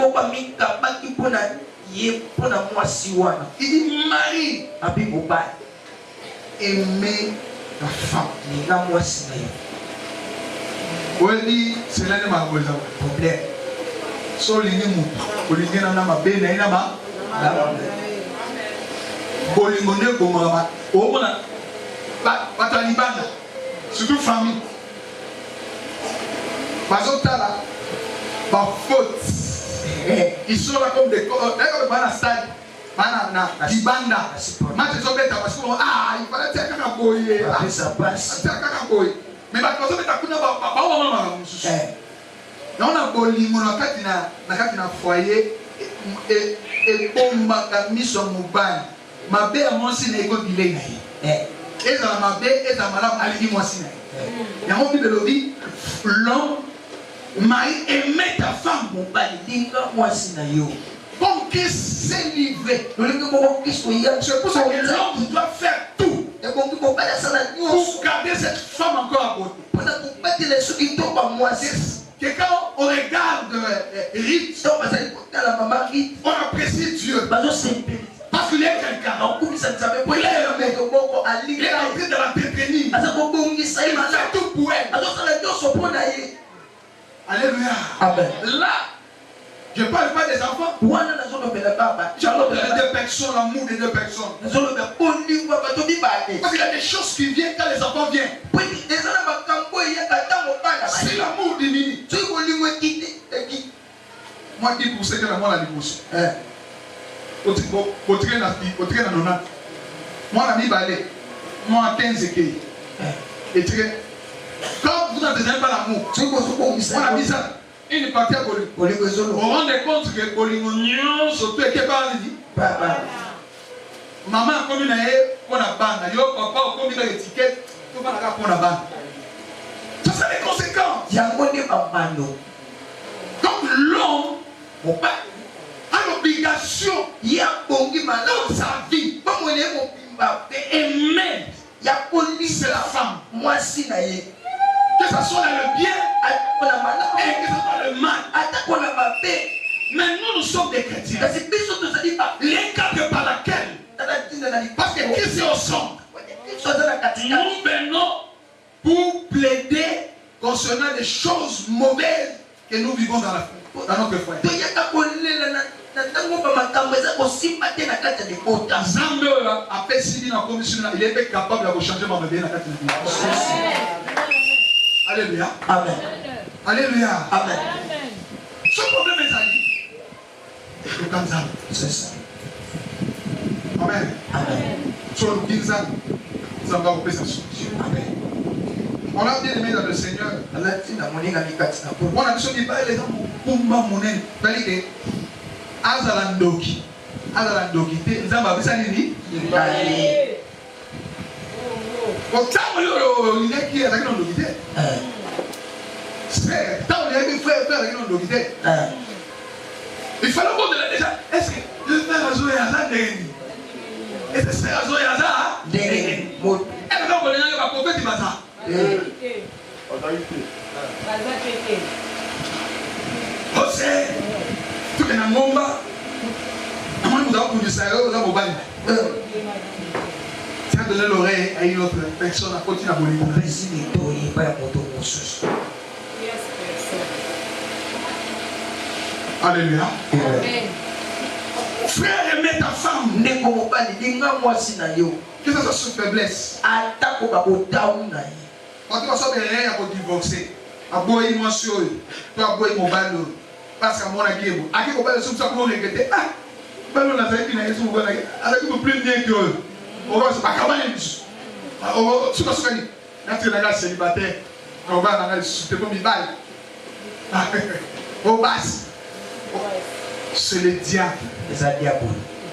dit Marie, aimez la femme. Oui, c'est l'un de mes problèmes. So lingi mutu, lingi na ma be na ina ba. Bolingo ne bomama. O mona ba talibana. Surtout famille. Bazotala ba faute. Ils sont là comme des d'accord bana stade. Bana na dibanda. Match zobeta parce que il fallait faire kaka boye. Ça passe. Kaka boye. Mais ba zobeta kuna ba mususu. Non, on a bolingo na kati na foyer et bombaka miso mobile. Ma bé a monsi na eko bilei na ye. Ezala ma bé ezala malamu alingi monsi na ye. Yango Bible dit l'homme mari aimait ta femme mobile linga monsi na yo. Comme Christ s'est livré. C'est pour ça que l'homme doit faire tout pour garder cette femme encore à côté. Que quand on regarde Rite, on apprécie Dieu. Parce qu'il est quelqu'un. Il est en train de l'entretenir. Il fait tout pour elle. Alléluia. Amen. Là, je ne parle pas des enfants. Je parle de deux personnes, l'amour des deux personnes. Parce qu'il y a des choses qui viennent quand les enfants viennent. C'est l'amour diminue. Moi, 10% que la moi la débouche. Moi, la mi balai. Moi, 15 équilles. Et quand vous n'entendez pas l'amour, moi, la mi ça. Une partie à Bolingo. On rend compte que Bolingo, surtout, et que pas dit. Maman a commis on a bande. Yo, papa a commis l'étiquette. Tout le monde a pour la bande. Ça, c'est les conséquences. Donc, l'homme a l'obligation dans sa vie d'aimer c'est la femme. Que ce soit dans le bien et que ce soit dans le mal. Mais nous sommes des chrétiens. L'écart par laquelle, parce que Christ est au centre, nous venons pour plaider concernant les choses mauvaises que nous vivons dans notre foi. Zambe après si na commission il est capable de changer ma vie na kati na. Alléluia. Amen. Alléluia. Amen. Ce problème est allé. Le Kanzan. C'est ça. Amen. Amen. Sur le Kinzan, ça va couper sa solution. Amen. On a bien aimé dans le Seigneur. On a dit qu'il fallait les gens pour m'amener. Fallait que Azalandoki. Azalandoki. Nzamba bisanini. Autant il est qui est avec nos guides. C'est tant il est frère avec nos guides. Il fallait voir de là déjà. Est-ce que le frère Azo est Aza Deni? Est-ce que c'est Azo est Aza Deni? Est-ce que vous voulez dire que le prophète va ça? José, tu es dans Ngomba. Comment nous avons conduit ça? Nous avons banni. Tu as donné l'oreille à une autre personne à continuer à voler. Alléluia. Frère, aimez ta femme. Que ça soit sous faiblesse. Quand tu vas sortir rien pour divorcer, à boire une mention, tu vas boire mon ballon. Parce qu'à mon avis, à qui on va le soupçonner pour regretter. Ah, ballon n'a pas été une raison pour avec vous plus bien que eux. On va se pas comment les bus. On va se passer. Là, tu es dans la célibataire. On va dans la société pour m'y bailler. Au bas. C'est le diable.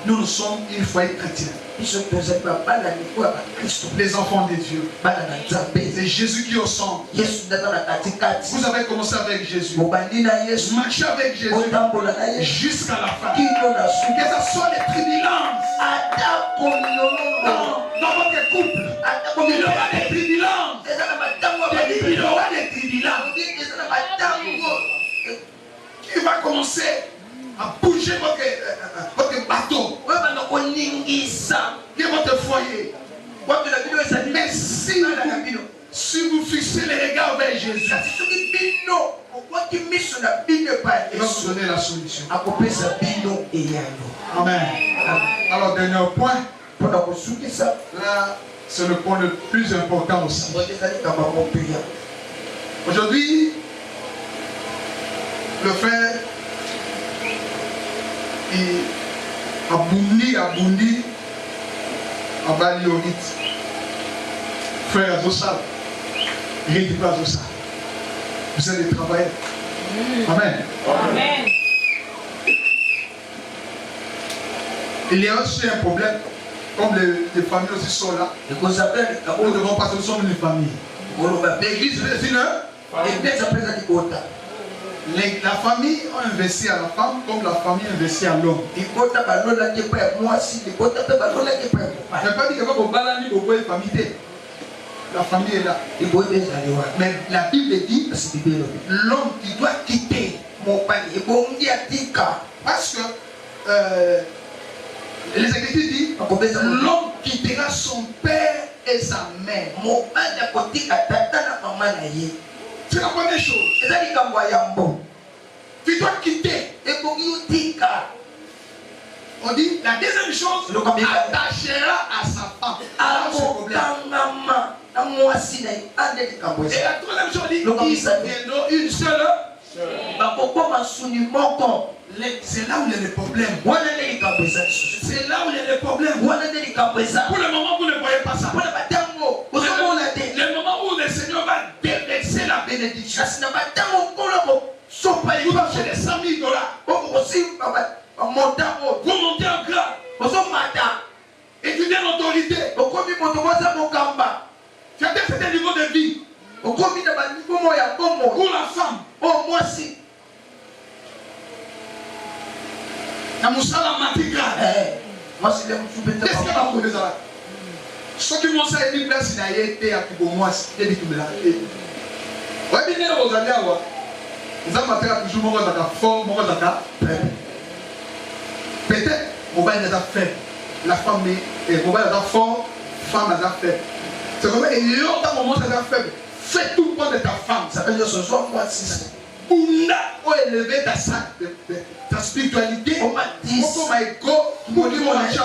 Nous, nous sommes une foyer chrétien. Les enfants de Dieu. C'est Jésus qui est au centre. Vous avez commencé avec Jésus. Marchez avec Jésus jusqu'à la fin. Que ce soit les turbulences dans votre couple. Il y aura des turbulences. Il y aura des turbulences. Il va commencer à bouger votre bateau, votre foyer. Mais si vous fixez les regards vers Jésus, il va vous donner la solution. Amen. Alors, dernier point. Là, c'est le point le plus important aussi. Aujourd'hui, le frère a bondi, à Baliorite. Frère Azosa, réduit Azosa. Vous allez travailler. Amen. Amen. Il y a aussi un problème, comme les familles aussi sont là. Nous devons passer, nous sommes une famille. L'église est une. La famille a investi à la femme comme la famille a investi à l'homme. Je ne vais pas dire que vous balanez vos familles. La famille est là. Mais la Bible dit l'homme qui doit quitter mon panier. Parce que les Écritures disent l'homme quittera son père et sa mère. C'est la première chose. Tu dois quitter. On dit la deuxième chose, attachera à sa femme. Et la troisième chose, dit ils deviendront une seule. C'est là où il y a les problèmes. C'est là où il y a les problèmes. Pour le moment, vous ne voyez pas ça. Le moment où le Seigneur va déverser la bénédiction. Vous va acheter les 100 000 $. Vous montez en grade. Et tu viens en autorité. Tu atteins certain niveau de vie. Pour la femme. Ce qui m'ont ça une place n'a été à moi, c'est dit tout là. Ouais, bien aux allez avoir. Nous avons toujours mon fort, mon peut-être on va être faible. La femme est on va être fort, femme est faible. C'est comme et l'autre moment ça faible. Fais tout pour de ta femme. Ça veut dire ce soir moi si. Pour élever ta spiritualité, pour mon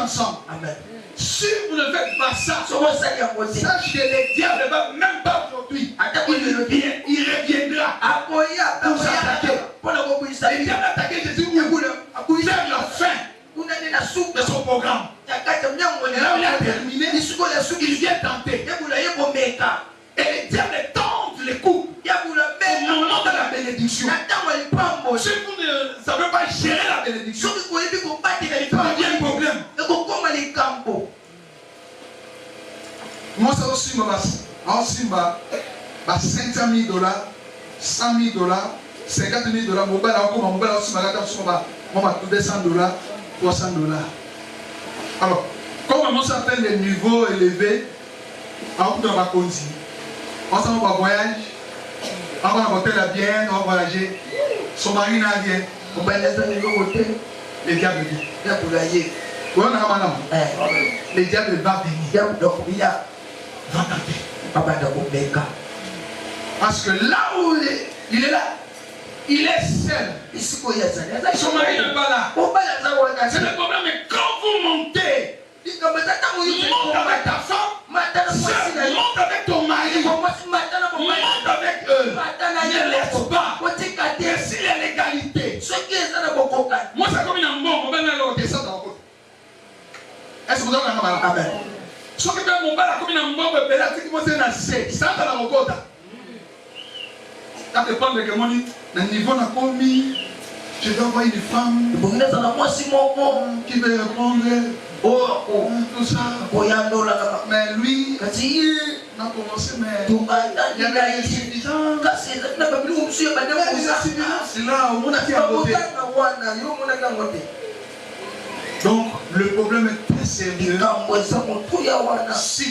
ensemble. Amen. Si vous ne faites pas ça, sache que le diable ne va même pas aujourd'hui. Il reviendra pour s'attaquer. Le diable a attaqué Jésus pour faire la fin de son programme. Et là où il a terminé, il vient tenter. Et le diable tente les coups au moment de la bénédiction. Si vous ne savez pas gérer la bénédiction, il y a un problème. Moi, ça aussi, $500 000, $100 000, $50 000, mobile, aussi, $200, $300. Alors, comme on s'appelle les niveaux élevés, on va continuer. On s'en va voyage, on va monter la bière, on va voyager. Son mari n'a rien. On va laisser les diables viennent. Les diables vont venir. Va tenter. Parce que là où il est là, il est seul. Son mari n'est pas là. C'est le problème, mais quand vous montez, monte avec ta femme, seul, monte avec ton mari, monte avec eux. Ne laisse pas. Et s'il y a l'égalité, moi c'est comme une mort, on va aller descendre dans le côté. Est-ce que vous avez un malade? Amen. Ce qui fait mon père comme une mort, mais là, tu commences à nager. Ça va dans le côté. Ça dépend de comment le niveau n'a pas mis. Je dois voir une femme qui veut répondre. Tout ça. Mais lui, il a commencé, mais il y avait l'insuffisance. C'est là où on a fait un côté. Donc, le problème est très sérieux. Si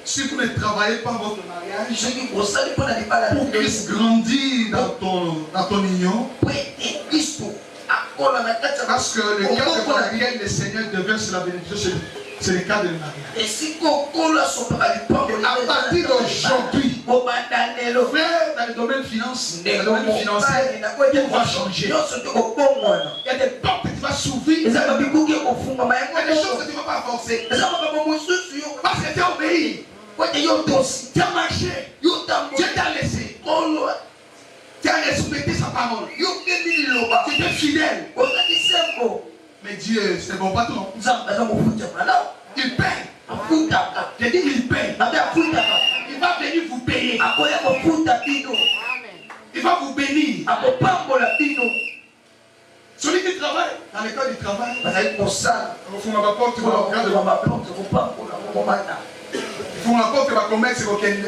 si vous ne travaillez pas votre mariage, pour Christ grandir dans ton union, parce que le cadre pour lequel le Seigneur devient sur la bénédiction, c'est le cadre de mariage. À partir d'aujourd'hui, frère, dans le domaine financier, tout va changer. Il y a des portes que tu vas s'ouvrir. Il y a des choses que tu ne vas pas forcer. Parce que tu as obéi. Tu as marché. Dieu t'a laissé. Tu as respecté sa parole. Tu étais fidèle. Mais Dieu, c'est bon patron. Il paye. J'ai dit il paye. Il va venir vous payer. Il va vous bénir. Celui qui travaille dans l'école du travail, il faut ma porte, il faut ma porte, il va commettre ce week-end.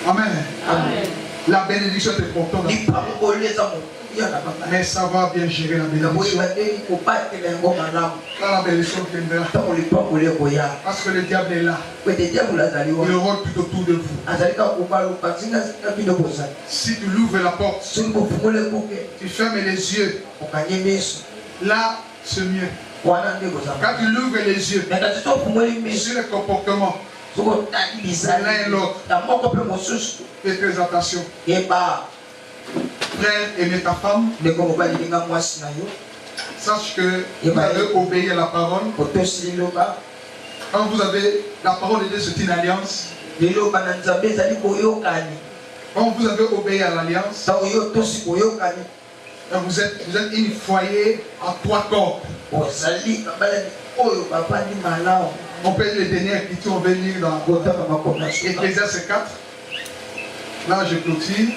Amen. La bénédiction est importante. Mais ça va bien gérer la bénédiction. Quand la bénédiction viendra, parce que le diable est là. Il rôde tout autour de vous. Si tu ouvres la porte, tu fermes les yeux, là c'est mieux. Quand tu ouvres les yeux sur le comportement l'un et l'autre, fais très attention. Frère, aimez ta femme. Sache que vous avez obéi à la parole. Quand vous avez la parole de Dieu, c'est une alliance. Quand vous avez obéi à l'alliance, vous êtes une foyer à 3 corps. On peut les dernières écritures, on va lire dans Ecclésiaste 4. Là, je clôture.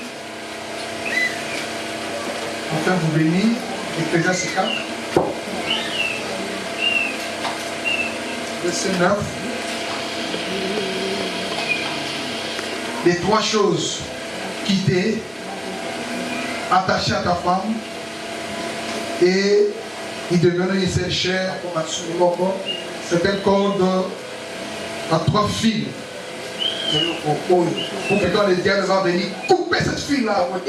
Enfin, vous bénir. Ecclésiaste 4. Verset 9. Les 3 choses quitter, attacher à ta femme et il devenait une seule chair. C'est un corde à 3 fils. Pour que quand le diable va venir couper cette fille-là, ne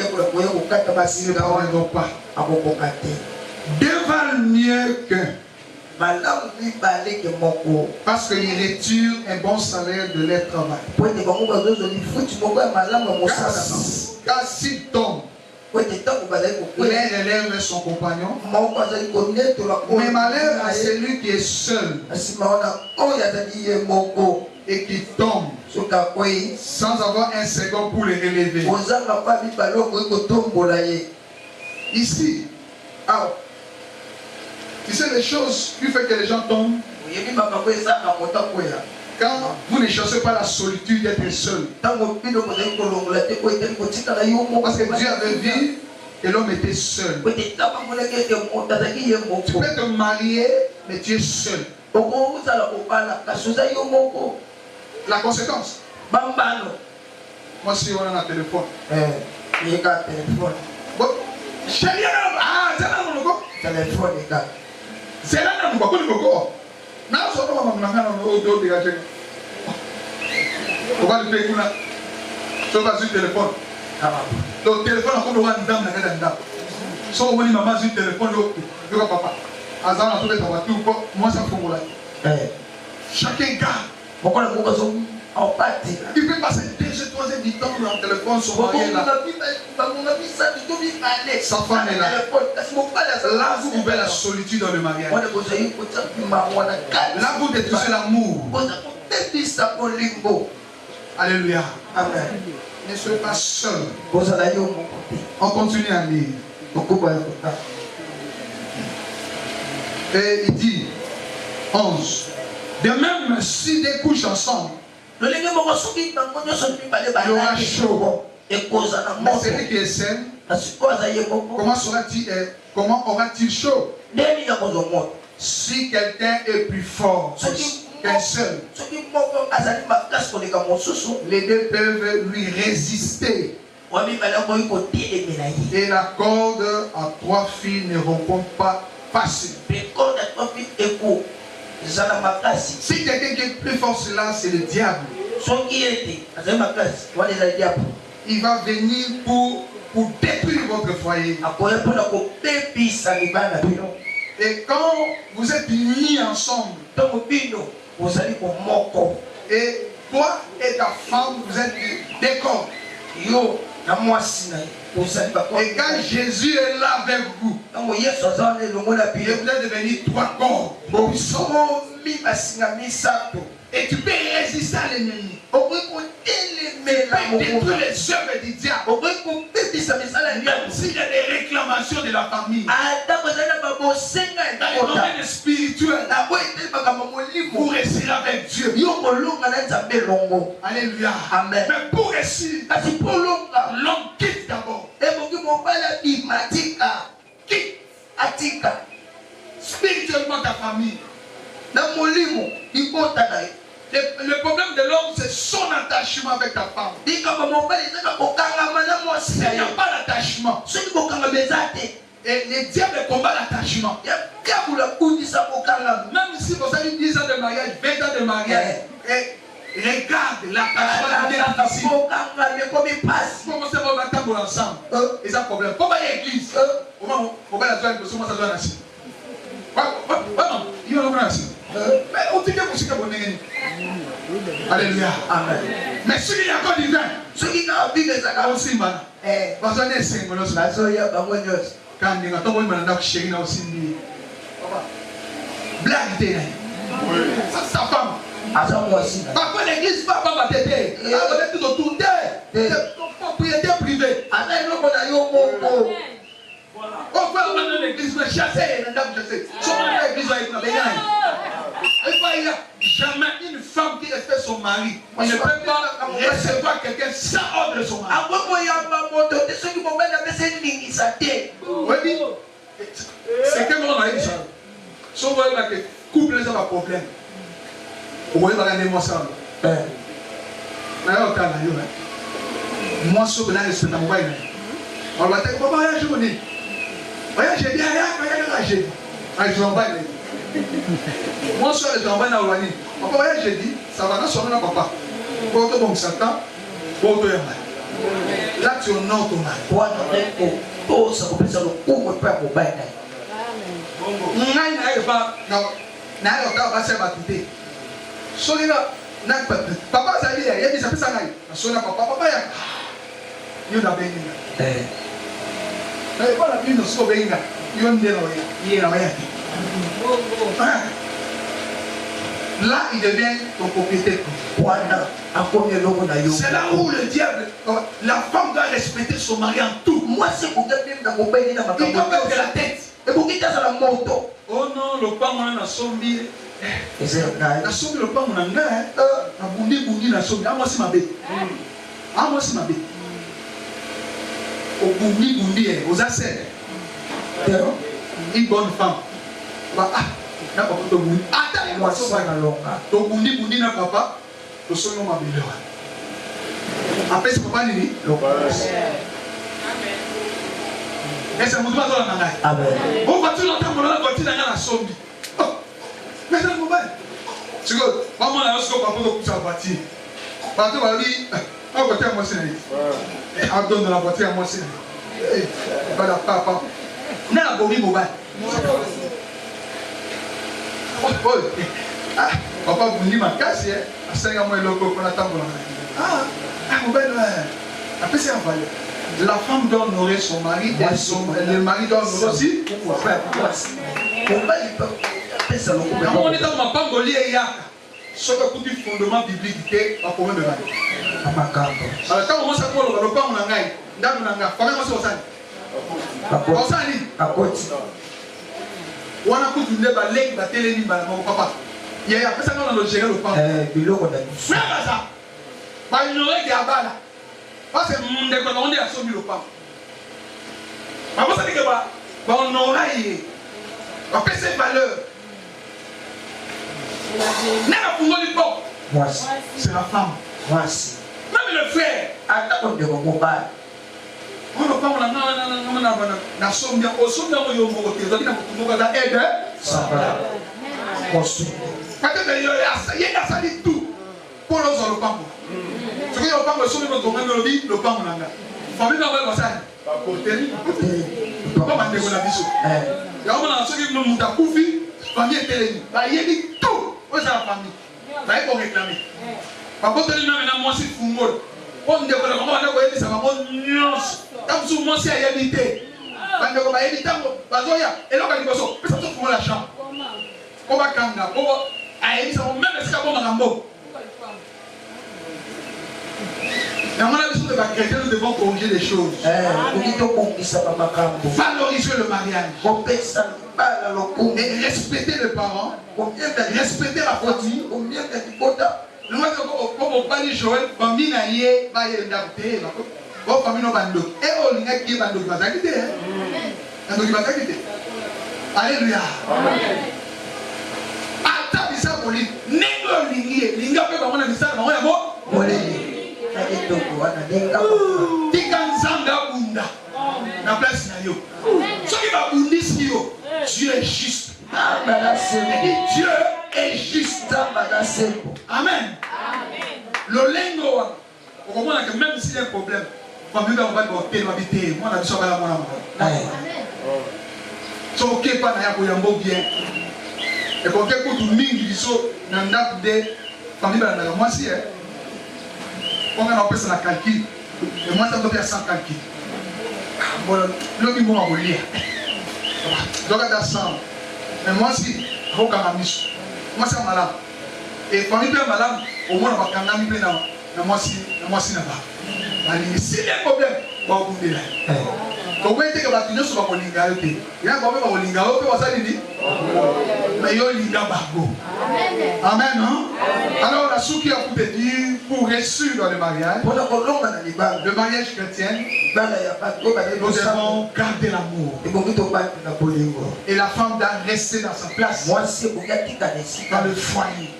pas. 2 valent mieux qu'un. Parce qu'il retire un bon salaire de leur travail. Car s'il tombe, l'un élève son compagnon, mais malheur à celui qui est seul et qui tombe sans avoir un second pour le relever. Ici, tu sais les choses qui font que les gens tombent. Quand vous ne cherchez pas la solitude d'être seul. Parce que Dieu avait vu que l'homme était seul. Tu peux te marier, mais tu es seul. La conséquence. Moi, si on a un téléphone. C'est là que nous avons téléphone. Le téléphone a une dame. Si on a maman sur le téléphone, papa. Moi, ça chacun garde. Il peut passer 2 ou 3 heures du temps dans le téléphone, son mari est là. Sa femme est là. Là, vous ouvrez la solitude dans le mariage. Là, vous détruisez l'amour. Alléluia. Amen. Ne soyez pas seul. On continue à lire. Et il dit 11. De même, si des couches ensemble, il y aura chaud. Mais celui qui est sain, comment aura-t-il chaud? Si quelqu'un est plus fort qu'un seul, les deux peuvent lui résister. Et la corde à 3 fils ne rompt pas facile. Si quelqu'un qui est plus fort que cela, c'est le diable. Il va venir pour détruire votre foyer. Et quand vous êtes unis ensemble, et toi et ta femme, vous êtes des corps. Et quand Jésus est là avec vous, il est devenu 3 corps. Et tu peux résister à l'ennemi. Tu peux détruire les œuvres du diable. Même s'il y a des réclamations de la famille. Dans le domaine spirituel, pour réussir avec Dieu. Alléluia. Amen. Mais pour réussir, l'homme quitte d'abord. Quitte spirituellement ta famille. Le problème de l'homme, c'est son attachement avec ta femme. Il n'y a pas d'attachement. Et le diable combat l'attachement. Même si vous avez 10 ans de mariage, 20 ans de mariage, et regarde l'attachement bien difficile. Comment ça va battre ensemble? Et ça problème. Comment l'église? Comment la joie de ce ça doit naître? Il y a un mais on dit que vous êtes abonné. Alléluia. Amen. Mais ceux qui ont du vin, ceux qui ont vu des accords aussi, man. Parce qu'on est single, quand on a chéri, on a aussi dit. Blague d'elle. Sa femme. Papa, l'église, papa, ma tête. On est tout autour d'elle. C'est ton propriétaire privé. On va dans l'église, mais chasser, on a chassé. Sur l'église, avec la bégaye. Il n'y a jamais une femme qui respecte son mari. Il ne peut pas recevoir quelqu'un sans ordre de son mari. C'est que mon mari dit ça. Si vous voyez que couple, ça va problème. Vous voyez, regardez-moi ça. Moi, ce que là, c'est un moyen. On va dire, comment voyage, je vous dis. Voyage, j'ai dit, voyage. Je m'en vais. Moi, je suis en train de dire, papa, voyage, j'ai dit, ça va dans son nom, papa. Pour que bon, Satan, pour que là, tu honores ton mari. na yo ta ba se ba tute so ni na papa za li ya bi sa pesa ngai na so na papa ya yo na be ni na e ba na bi no so be nga yo ndelo ye na ya là il devient ton propriétaire. C'est là où le diable, la femme doit respecter son mari en tout. Moi, c'est pour il doit mettre la tête. Et pour qu'il la moto. Oh non, le pain on a sombi. La sombi le pain on a na bundi la sombi. Ah moi c'est ma bête. Ah moi c'est ma bête. Au bundi aux assets. Une bonne femme. Ah. Na papa to bundi ata moi ça na longa to bundi na papa to songo mabelewa après papa nini longa amen esa mutu bazola na ngai amen bon voiture l'entendre na voiture na sombi oh mais ça mo ba tu go maman na so papa to kusa voiture papa ba li a voiture moi c'est ni a donne la voiture moi c'est eh ba la papa na bomi mo ba ah, papa vous dit ma casse, à 5 mois le coco on attend. Après c'est un valeur. La femme doit honorer son mari et le mari doit honorer aussi. Pourquoi il peut appeler ça le coco? On est dans ma pangoli et yaka. Ce que du fondement biblique est pas pour de mari. Alors quand on commence à prendre le pain on a gagne. Dans on a gagne. Comment on se sent? On s'en dit. À côté. Wana kutu ndeba leki batele ni bana papa ya pesa ngana lo gérer le pain biloko da frère ça ba ignorer ya bala parce que monde ko on dit a somi le pain ba ça dit que ba on aura y ba pesa valeur na fungoli pop voici c'est la femme voici même le frère ata on de ko ba on ne parle na sombia o sombia mo yo mo te zaki na mutu ka aide sapa construire peut-être yo ya ça dit tout pour le zo le pango ce que yo pango sombia to ngana le pango nanga famille na ba ça pas côté pas mande ko la biso ya o na so ki mo muta kufi famille télé ba yebi tout o sa famille ba ko réclamer pas côté na moi si fungol on ne connaît pas comment on dit ça va mon nuance comme sous mon si à habiter quand on va habiter bazoya et là quand il bosse ça se fout la chambre on va kanga on va à ça même est-ce qu'on va rambo dans mon avis sur les chrétiens nous devons corriger les choses valoriser le mariage et respecter les parents respecter la famille nous avons parlé Joël, famille n'a yé, va y adapter, bon famille n'a pas de et on n'a qui va nous quitter, nous va quitter. Alléluia. Ata bisa boli, nego lingi, linga pe ba mona bisa, ba mona bo. Boli. Ati to ko ana linga. Tikanzanga bunda. Na place na yo. Ce qui va bundi si yo, Dieu est juste. Dieu est juste. Amen. Le lingo, on comprend que même s'il y a un problème, famille va voter, va habiter. Moi, on a dit ça va la mona. So ok pas na ya ko yambo bien. Et quand tu écoutes mingi biso na ndap de famille ba na moi si on a appelé ça la calcul. Et moi ça doit faire sans calcul. Bon, le niveau on va lire. Donc à ça. Mais moi si au Kamamis. Moi c'est malade. Et famille bien malade, au moins on va quand même bien na moi si na ba. Ali si il y a un problème, on va bouger là. Donc, vous voyez que la finance va vous linguer. Il y a un problème à vous linguer. Vous savez, mais il y a un linguer bargo. Amen, non? Alors, la souki a pour te dire, pour réussir dans le mariage, le mariage chrétien, nous devons garder l'amour. Et la femme doit rester dans sa place. Dans le foyer.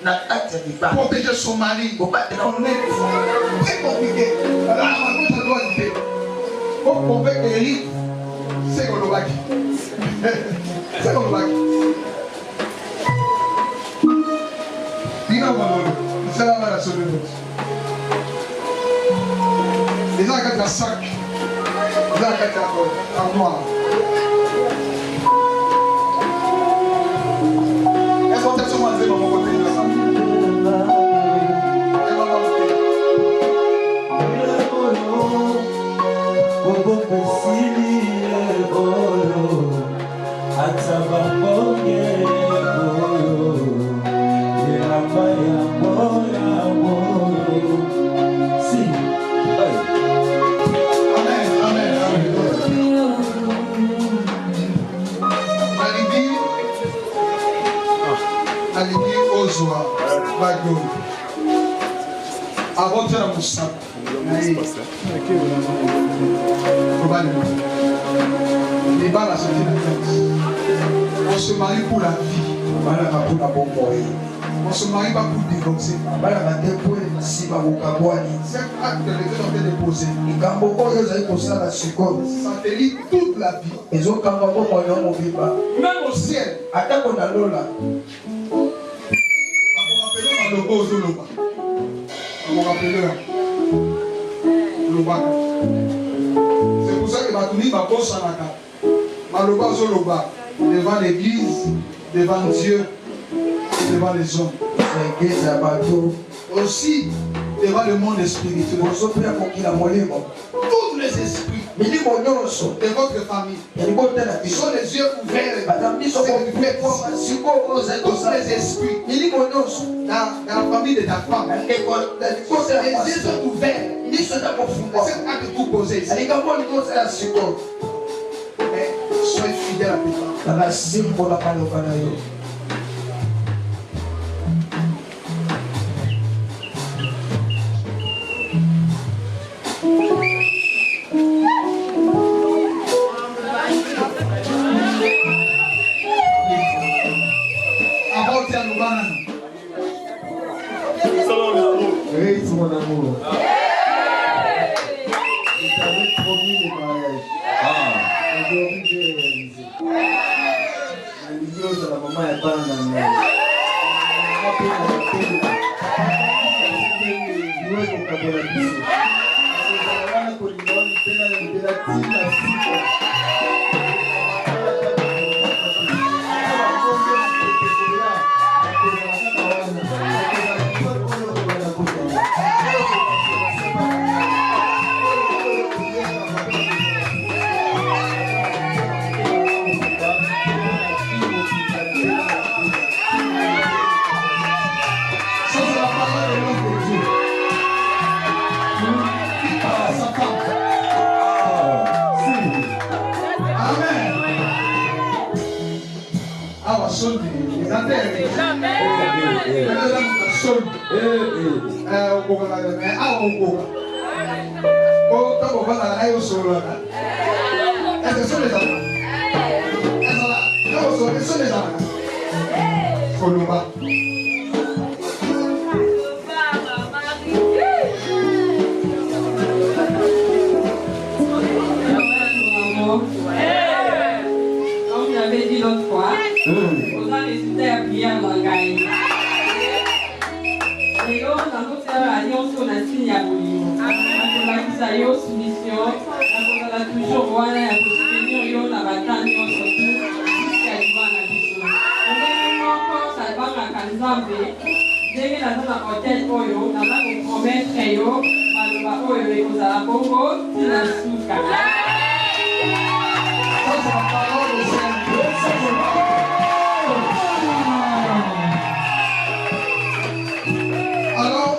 Protéger son mari. Très compliqué. Alors, ça doit être. Pour convaincre Eric, c'est qu'on le va. C'est qu'on le va. Dis-moi, c'est la main à sauver l'autre. Les gens qui ont un sac, les gens qui ont un noir. Est-ce qu'on t'a Bobo Pesili Olo Atababoge Olo Elabaya Moya Olo. Si. Amen, amen, amen. Alibi Ozwa Bagyo. Avant de la moussa. On se marie pour la vie. On se marie pas pour divorcer. Cet acte que les gens ont déposé, ça te lie toute la vie. Même au ciel. C'est pour ça que Batouni va bosser à la carte. Devant l'église, devant Dieu et devant les hommes. Aussi devant le monde spirituel. Tous les esprits de votre famille sont les yeux ouverts. Tous les esprits dans la famille de ta femme, les yeux sont ouverts. C'est cet acte que vous posez ici. Mais soyez fidèles à ta femme. Oui, c'est mon amour. Je t'avais promis le mariage. Aujourd'hui, j'ai réalisé. La vidéo de la maman est pas en anglais. Comme j'avais dit l'autre fois, on a résulté à prier en langage. Et là, on a alliance, on a signé à Bolivie. On a dit ça, il y a soumission. On a toujours voilà, pour soutenir, on a battu, on surtout, jusqu'à l'Ivoire, on a dit ça. On a encore, ça va à Kanzambe. Dès que la zone a hôtel, on a promettre, on a Congo, c'est la souka. Alors,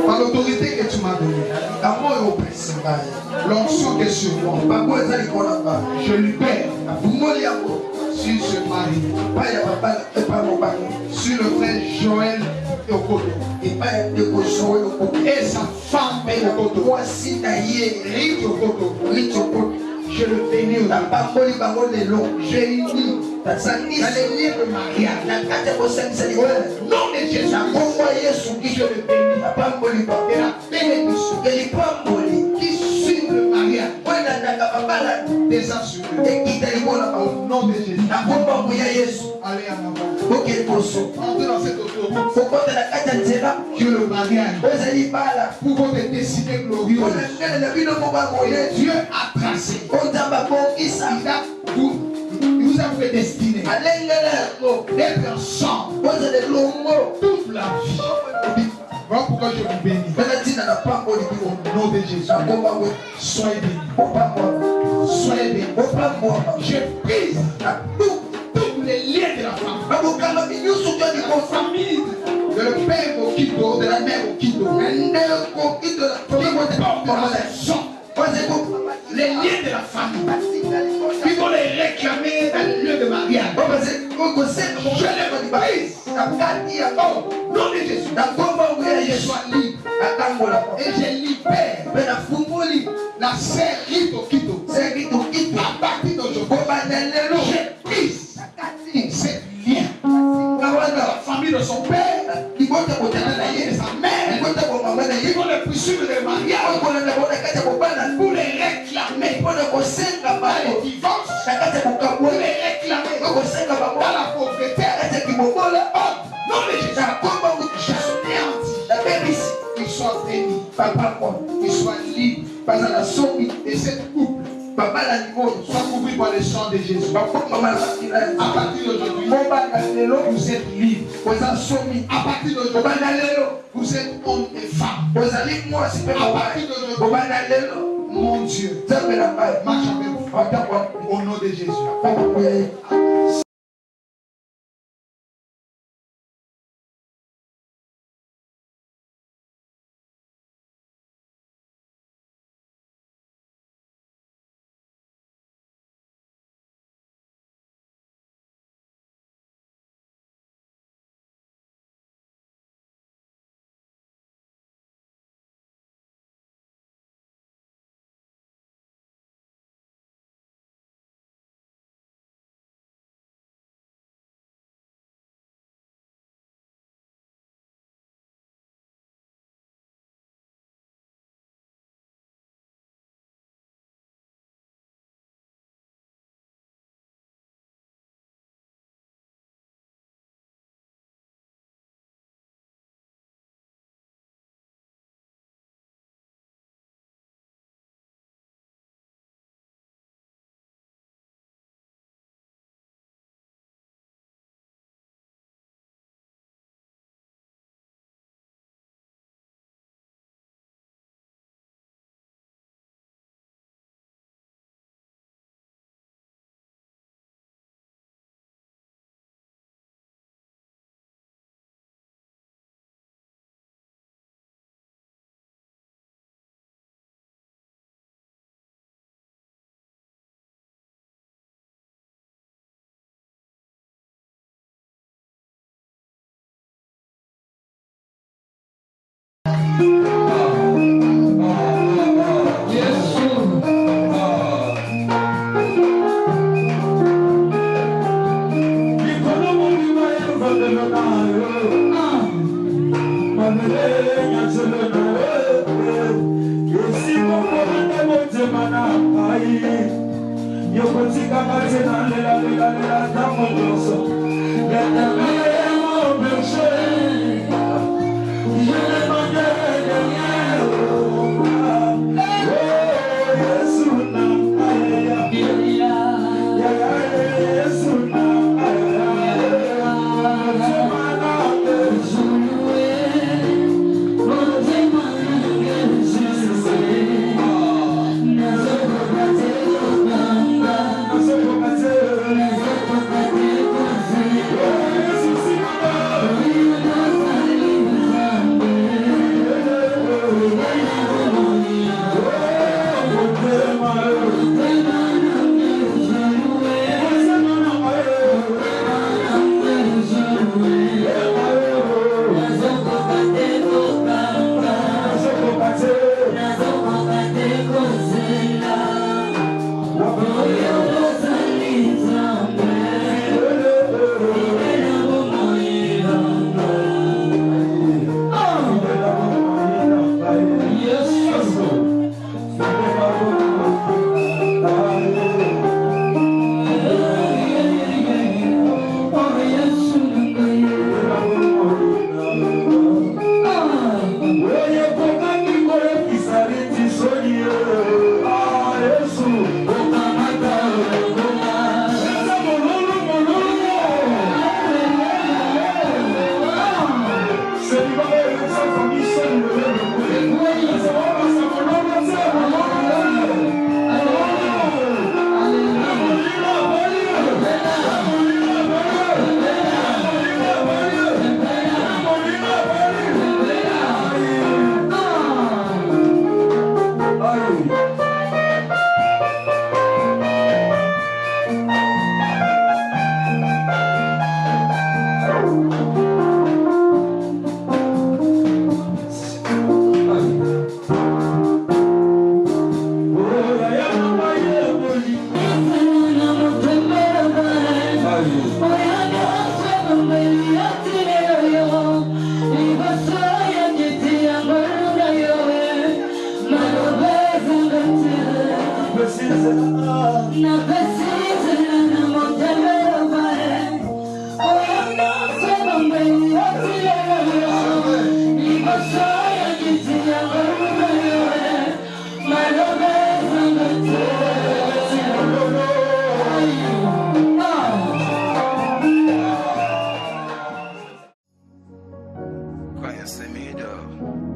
par l'autorité que tu m'as donnée, l'onction qui est sur moi, je libère sur ce mari, sur le frère Joël Okoto et sa femme Okoto, Rich Okoto. Je le bénis au j'ai uni dans les liens de mariage. Au nom de Jésus, je le bénis. Et la bénédiction qui suit le mariage Des assurés. Au nom de Jésus. Allez en avant. Entrez dans cette autoroute. Que le mariage. Pour votre destinée glorieuse. Dieu a tracé. Il vous a prédestiné d'être ensemble toute la vie. Voilà pourquoi je vous bénis. Au nom de Jésus. Soyez bénis. Soyez bénis. Je prise tous les liens de la famille. De le père au Kito, de la mère au Kito. Les liens de la famille. Ils vont les réclamer dans le lieu de mariage. Je les brise. Au nom de Jésus. Je sois libre. Et je libère la sœur Kito. À partir d'aujourd'hui, je brise cette lien. La famille de son père, de sa mère, ils vont les poursuivre de mariage pour les réclamer dans les divorces, pour les réclamer dans la pauvreté. Non, mais Jésus, qu'ils soient bénis, qu'ils soient libres, et cette couple soit couvert par le sang de Jésus. À partir d'aujourd'hui, vous êtes libres. À partir d'aujourd'hui, vous êtes hommes et femmes. À partir d'aujourd'hui, mon Dieu, marche avec vous. Au nom de Jésus.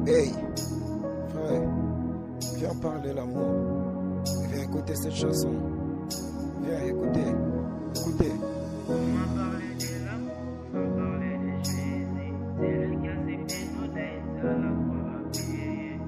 Hey, frère, viens parler l'amour. Viens écouter cette chanson. Viens écouter. Écoutez. On m'a parlé de l'amour, on m'a parlé de Jésus. C'est le qui a accepté nos dettes à la croix à payer. Le péché effacé, c'est lui qui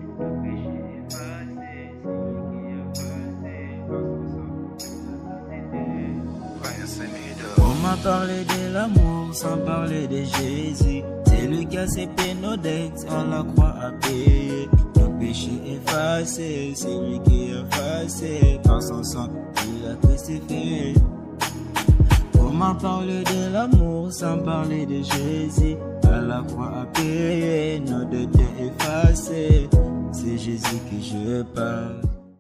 a passé. On m'a parlé de l'amour sans parler de Jésus. C'est lui qui a accepté nos dettes à la croix à payer. Le péché effacé, c'est lui qui a effacé. Par son sang, il a crucifié. On m'a parlé de l'amour sans parler de Jésus. À la croix à payer, nos dettes effacées. C'est Jésus que je parle.